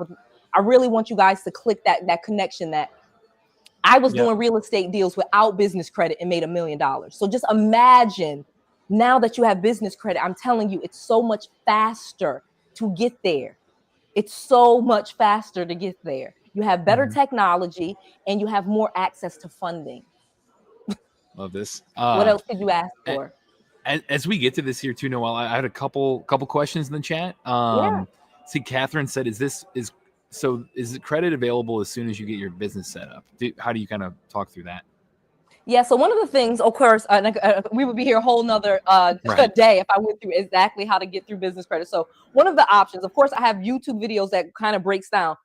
I really want you guys to click that connection that I was doing real estate deals without business credit and made $1 million. So just imagine now that you have business credit, I'm telling you, it's so much faster to get there. It's so much faster to get there. You have better technology and you have more access to funding. Love this. What else could you ask for? As we get to this here too, Noelle, I had a couple questions in the chat. See, Catherine said, "Is it credit available as soon as you get your business set up? How do you kind of talk through that?" Yeah, so one of the things, of course, we would be here a whole nother day if I went through exactly how to get through business credit. So one of the options, of course, I have YouTube videos that kind of breaks down,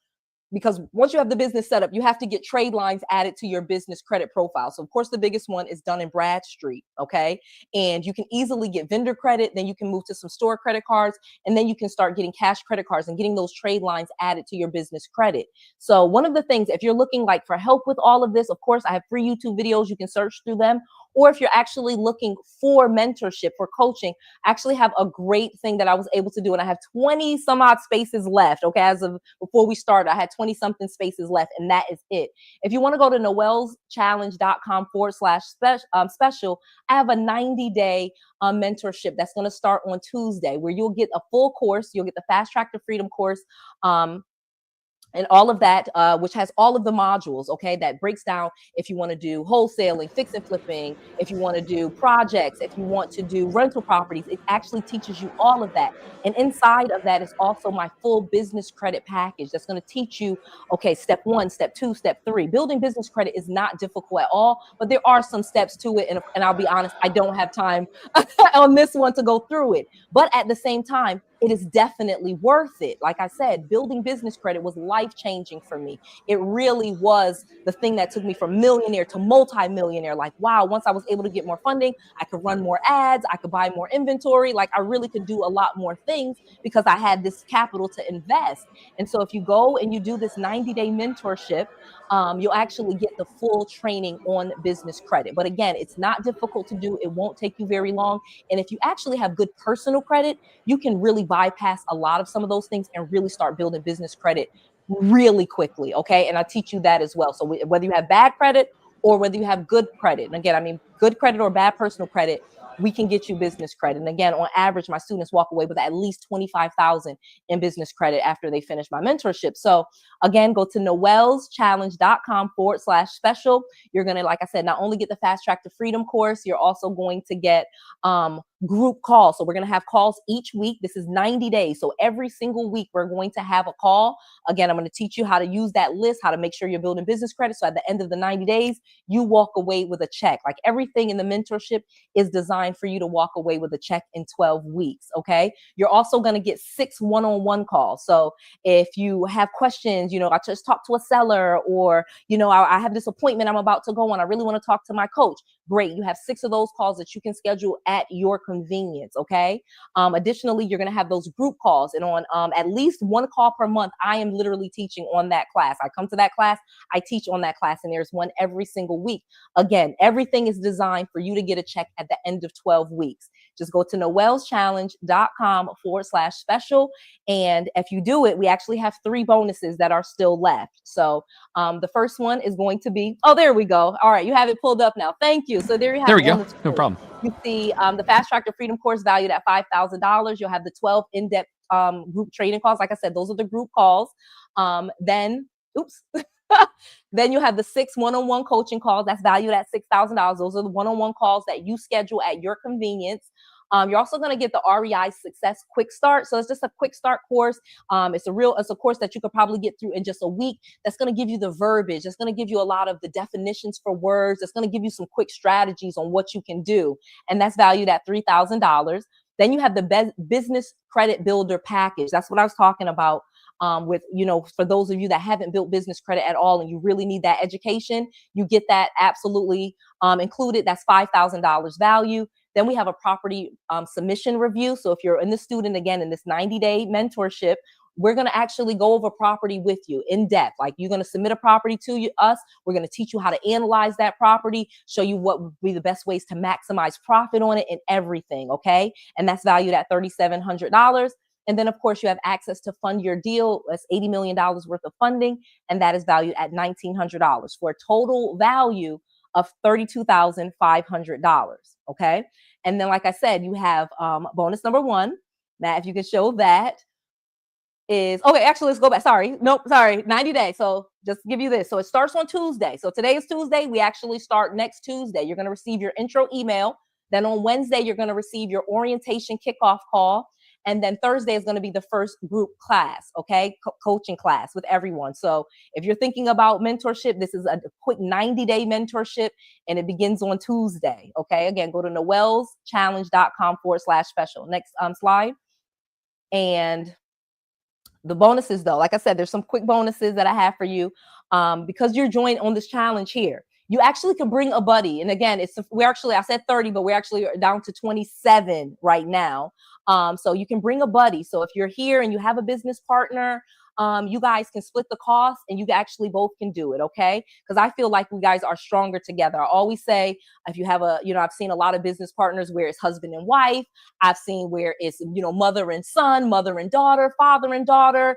because once you have the business set up, you have to get trade lines added to your business credit profile. So of course, the biggest one is Dun & Bradstreet, okay? And you can easily get vendor credit, then you can move to some store credit cards, and then you can start getting cash credit cards and getting those trade lines added to your business credit. So one of the things, if you're looking like for help with all of this, of course, I have free YouTube videos, you can search through them. Or if you're actually looking for mentorship, for coaching, I actually have a great thing that I was able to do. And I have 20 some odd spaces left. Okay. As of before we started, I had 20 something spaces left, and that is it. If you want to go to noelleschallenge.com/special, I have a 90-day mentorship that's going to start on Tuesday, where you'll get a full course. You'll get the Fast Track to Freedom course. And all of that, which has all of the modules, okay, that breaks down if you want to do wholesaling, fix and flipping, if you want to do projects, if you want to do rental properties, it actually teaches you all of that. And inside of that is also my full business credit package that's going to teach you, okay, step 1, step 2, step 3. Building business credit is not difficult at all, but there are some steps to it. And I'll be honest, I don't have time on this one to go through it. But at the same time, it is definitely worth it. Like I said, building business credit was life-changing for me. It really was the thing that took me from millionaire to multi-millionaire. Like, wow, once I was able to get more funding, I could run more ads, I could buy more inventory. Like, I really could do a lot more things because I had this capital to invest. And so if you go and you do this 90-day mentorship, you'll actually get the full training on business credit. But again, it's not difficult to do. It won't take you very long. And if you actually have good personal credit, you can really bypass a lot of some of those things and really start building business credit really quickly. Okay. And I teach you that as well. So whether you have bad credit or whether you have good credit, and again, I mean, good credit or bad personal credit, we can get you business credit. And again, on average, my students walk away with at least $25,000 in business credit after they finish my mentorship. So again, go to noelleschallenge.com/special. You're going to, like I said, not only get the Fast Track to Freedom course, you're also going to get group calls. So we're going to have calls each week. This is 90 days. So every single week, we're going to have a call. Again, I'm going to teach you how to use that list, how to make sure you're building business credit. So at the end of the 90 days, you walk away with a check. Like, everything in the mentorship is designed for you to walk away with a check in 12 weeks. Okay. You're also going to get 6 one-on-one calls. So if you have questions, I just talked to a seller, or, I have this appointment I'm about to go on, I really want to talk to my coach. Great. You have 6 of those calls that you can schedule at your convenience. Okay. Additionally, you're going to have those group calls, and on at least 1 call per month, I am literally teaching on that class. I come to that class, I teach on that class, and there's one every single week. Again, everything is designed for you to get a check at the end of 12 weeks. Just go to noelleschallenge.com/special. And if you do it, we actually have 3 bonuses that are still left. So the first one is going to be, oh, there we go. All right. You have it pulled up now. Thank you. So there you have there it. we go. No problem. You see the Fast Track to Freedom course valued at $5,000. You'll have the 12 in-depth group training calls. Like I said, those are the group calls. Then you have the 6 one-on-one coaching calls that's valued at $6,000. Those are the one-on-one calls that you schedule at your convenience. You're also going to get the REI Success Quick Start. So it's just a quick start course. It's a course that you could probably get through in just a week. That's going to give you the verbiage. That's going to give you a lot of the definitions for words. That's going to give you some quick strategies on what you can do. And that's valued at $3,000. Then you have the business credit builder package. That's what I was talking about. For those of you that haven't built business credit at all and you really need that education, you get that absolutely included. That's $5,000 value. Then we have a property submission review. So if you're in the student, again, in this 90-day mentorship, we're going to actually go over property with you in depth. Like, you're going to submit a property to us. We're going to teach you how to analyze that property, show you what would be the best ways to maximize profit on it and everything. Okay. And that's valued at $3,700. And then, of course, you have access to fund your deal. That's $80 million worth of funding. And that is valued at $1,900 for a total value of $32,500. Okay. And then, like I said, you have bonus number one. Now, if you can show that is okay. Actually, let's go back. Sorry. Nope. Sorry. 90 days. So just give you this. So it starts on Tuesday. So today is Tuesday. We actually start next Tuesday. You're going to receive your intro email. Then on Wednesday, you're going to receive your orientation kickoff call. And then Thursday is going to be the first group class, okay? Coaching class with everyone. So if you're thinking about mentorship, this is a quick 90-day mentorship, and it begins on Tuesday, okay? Again, go to noelleschallenge.com/special. Next slide. And the bonuses, though, like I said, there's some quick bonuses that I have for you because you're joined on this challenge here. You actually can bring a buddy. And again, I said 30, but we're actually down to 27 right now. So you can bring a buddy. So if you're here and you have a business partner, you guys can split the cost and you actually both can do it. Okay. Because I feel like we guys are stronger together. I always say, if you have I've seen a lot of business partners where it's husband and wife. I've seen where it's, mother and son, mother and daughter, father and daughter,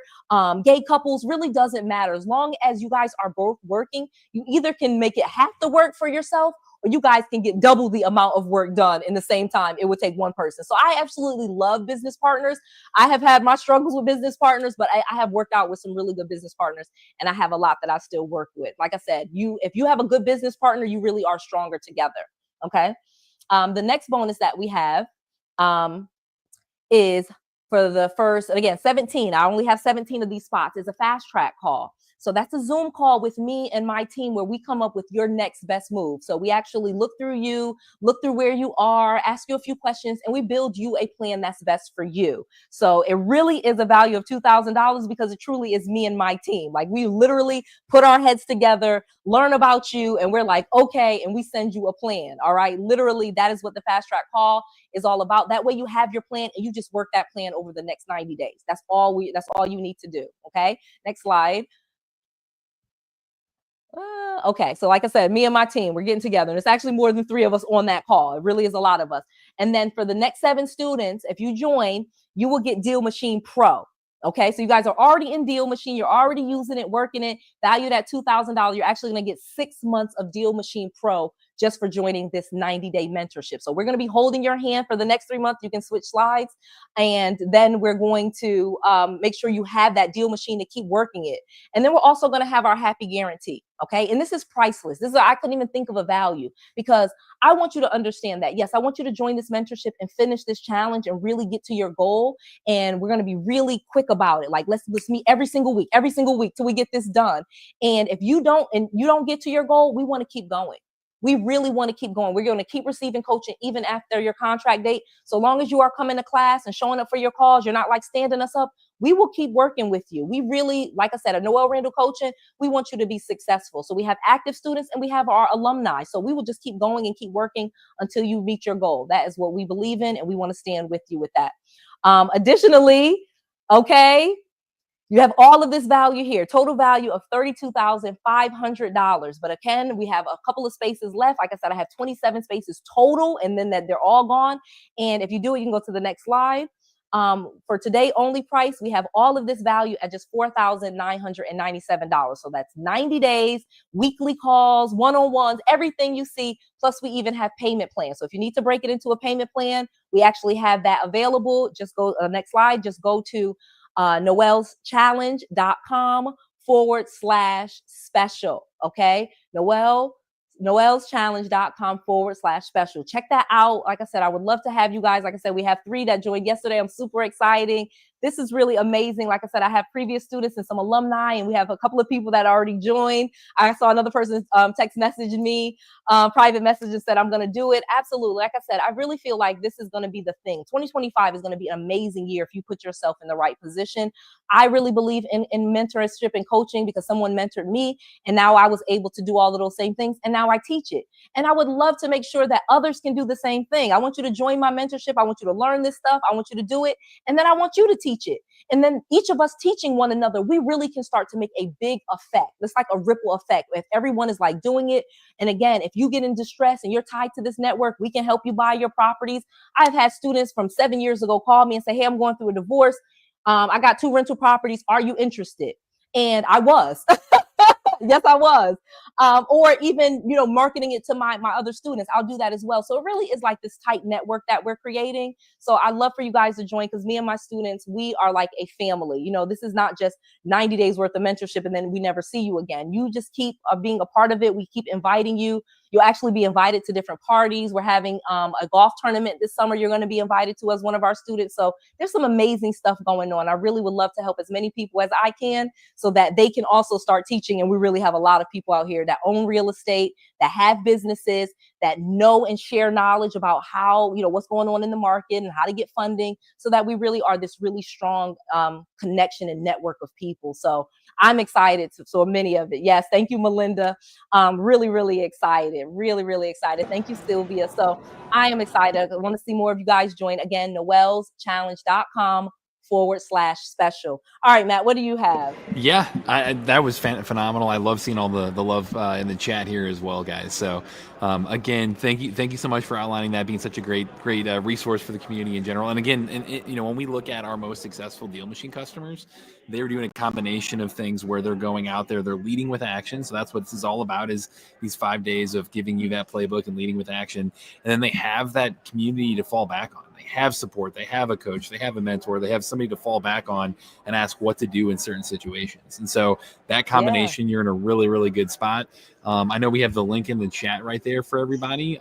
gay couples. Really doesn't matter. As long as you guys are both working, you either can make it half the work for yourself, or you guys can get double the amount of work done in the same time it would take one person. So I absolutely love business partners. I have had my struggles with business partners, but I have worked out with some really good business partners, and I have a lot that I still work with. Like I said, if you have a good business partner, you really are stronger together. Okay. The next bonus that we have is for the first, and again, 17. I only have 17 of these spots. Is a fast track call. So that's a Zoom call with me and my team where we come up with your next best move. So we actually look through where you are, ask you a few questions, and we build you a plan that's best for you. So it really is a value of $2,000 because it truly is me and my team. Like, we literally put our heads together, learn about you, and we're like, okay, and we send you a plan. All right. Literally, that is what the fast track call is all about. That way you have your plan and you just work that plan over the next 90 days. That's all you need to do. Okay. Next slide. Okay, so like I said, me and my team, we're getting together, and it's actually more than 3 of us on that call. It really is a lot of us. And then for the next 7 students, if you join, you will get Deal Machine Pro. Okay, so you guys are already in Deal Machine. You're already using it, working it, valued at $2,000. You're actually going to get 6 months of Deal Machine Pro just for joining this 90-day mentorship. So we're going to be holding your hand for the next 3 months. You can switch slides, and then we're going to make sure you have that Deal Machine to keep working it. And then we're also going to have our happy guarantee. Okay. And this is priceless. I couldn't even think of a value, because I want you to understand that, yes, I want you to join this mentorship and finish this challenge and really get to your goal. And we're going to be really quick about it. Like, let's meet every single week till we get this done. And if you don't get to your goal, we want to keep going. We really want to keep going. We're going to keep receiving coaching even after your contract date. So long as you are coming to class and showing up for your calls, you're not like standing us up, we will keep working with you. We really, like I said, at Noelle Randall Coaching, we want you to be successful. So we have active students and we have our alumni. So we will just keep going and keep working until you reach your goal. That is what we believe in, and we want to stand with you with that. Additionally, okay, you have all of this value here, total value of $32,500. But again, we have a couple of spaces left. Like I said, I have 27 spaces total, and then they're all gone. And if you do it, you can go to the next slide. For today only price, we have all of this value at just $4,997. So that's 90 days, weekly calls, one-on-ones, everything you see. Plus, we even have payment plans. So if you need to break it into a payment plan, we actually have that available. Just go next slide. Just go to noelleschallenge.com/special. Okay. noelleschallenge.com/special. Check that out. Like I said, I would love to have you guys. Like I said, we have 3 that joined yesterday. I'm super exciting. This is really amazing. Like I said, I have previous students and some alumni, and we have a couple of people that already joined. I saw another person text message me, private message, and said, I'm going to do it. Absolutely. Like I said, I really feel like this is going to be the thing. 2025 is going to be an amazing year if you put yourself in the right position. I really believe in mentorship and coaching because someone mentored me, and now I was able to do all of those same things, and now I teach it. And I would love to make sure that others can do the same thing. I want you to join my mentorship. I want you to learn this stuff. I want you to do it. And then I want you to teach teach it. And then each of us teaching one another, we really can start to make a big effect. It's like a ripple effect. If everyone is like doing it, and again, if you get in distress and you're tied to this network, we can help you buy your properties. I've had students from 7 years ago call me and say, hey, I'm going through a divorce. I got 2 rental properties. Are you interested? And I was. Yes, I was. Or even, marketing it to my other students. I'll do that as well. So it really is like this tight network that we're creating. So I'd love for you guys to join, because me and my students, we are like a family. This is not just 90 days worth of mentorship and then we never see you again. You just keep being a part of it. We keep inviting you. You'll actually be invited to different parties. We're having a golf tournament this summer you're going to be invited to as one of our students. So there's some amazing stuff going on. I really would love to help as many people as I can so that they can also start teaching. And we really have a lot of people out here that own real estate, that have businesses, that know and share knowledge about how, what's going on in the market and how to get funding, so that we really are this really strong connection and network of people. So I'm excited. So many of it. Yes. Thank you, Melinda. Really, really excited. Really, really excited. Thank you, Sylvia. So I am excited. I want to see more of you guys join. Again, noelleschallenge.com/special. All right, Matt, what do you have? Yeah, that was phenomenal. I love seeing all the love in the chat here as well, guys. So again, thank you so much for outlining that, being such a great resource for the community in general. And again, when we look at our most successful Deal Machine customers, they're doing a combination of things where they're going out there, they're leading with action. So that's what this is all about, is these 5 days of giving you that playbook and leading with action. And then they have that community to fall back on. They have support, they have a coach, they have a mentor, they have somebody to fall back on and ask what to do in certain situations. And so that combination, you're in a really, really good spot. I know we have the link in the chat right there for everybody.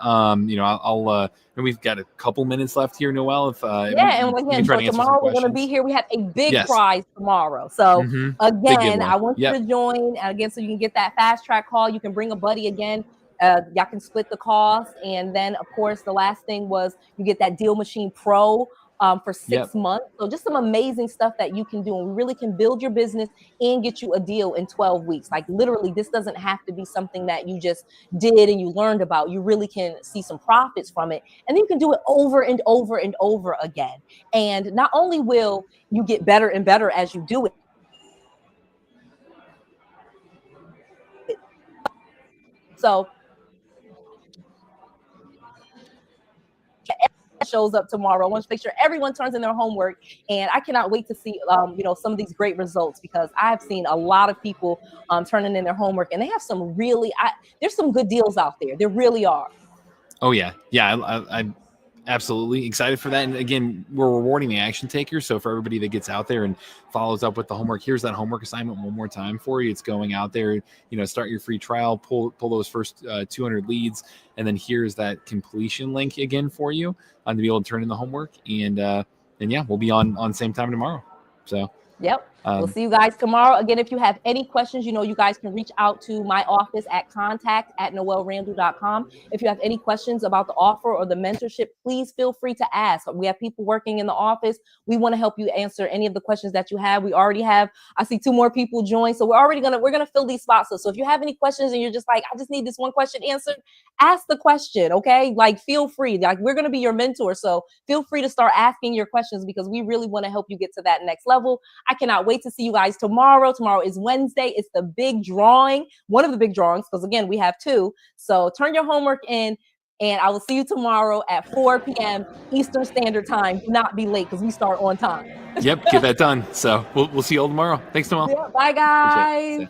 We've got a couple minutes left here, Noelle. And again, so tomorrow we're going to be here. We have a big prize tomorrow. So again, I want you to join again, so you can get that fast track call. You can bring a buddy again. Y'all can split the cost. And then of course, the last thing was you get that Deal Machine Pro for 6 months. So just some amazing stuff that you can do. And we really can build your business and get you a deal in 12 weeks. Like literally, this doesn't have to be something that you just did and you learned about. You really can see some profits from it. And then you can do it over and over and over again. And not only will you get better and better as you do it, so shows up tomorrow. I want to make sure everyone turns in their homework, and I cannot wait to see some of these great results, because I've seen a lot of people turning in their homework, and they have some really there's some good deals out there. There really are. Oh yeah, I'm absolutely excited for that. And again, we're rewarding the action takers. So for everybody that gets out there and follows up with the homework, here's that homework assignment one more time for you. It's going out there, start your free trial, pull those first 200 leads. And then here's that completion link again for you to be able to turn in the homework. And we'll be on same time tomorrow. So yep. We'll see you guys tomorrow. Again, if you have any questions, you guys can reach out to my office at contact@noellerandall.com. If you have any questions about the offer or the mentorship, please feel free to ask. We have people working in the office. We want to help you answer any of the questions that you have. We already have, I see 2 more people join. So we're going to fill these spots. So if you have any questions and you're just like, I just need this one question answered, ask the question. Okay. Like, feel free. Like, we're going to be your mentor. So feel free to start asking your questions, because we really want to help you get to that next level. I cannot wait to see you guys tomorrow. Tomorrow is Wednesday. It's the big drawing, one of the big drawings, because again, we have 2. So turn your homework in, and I will see you tomorrow at 4 p.m. Eastern Standard Time. Do not be late, because we start on time. Yep, get that done. So we'll see you all tomorrow. Thanks, Noelle. Yeah, bye, guys.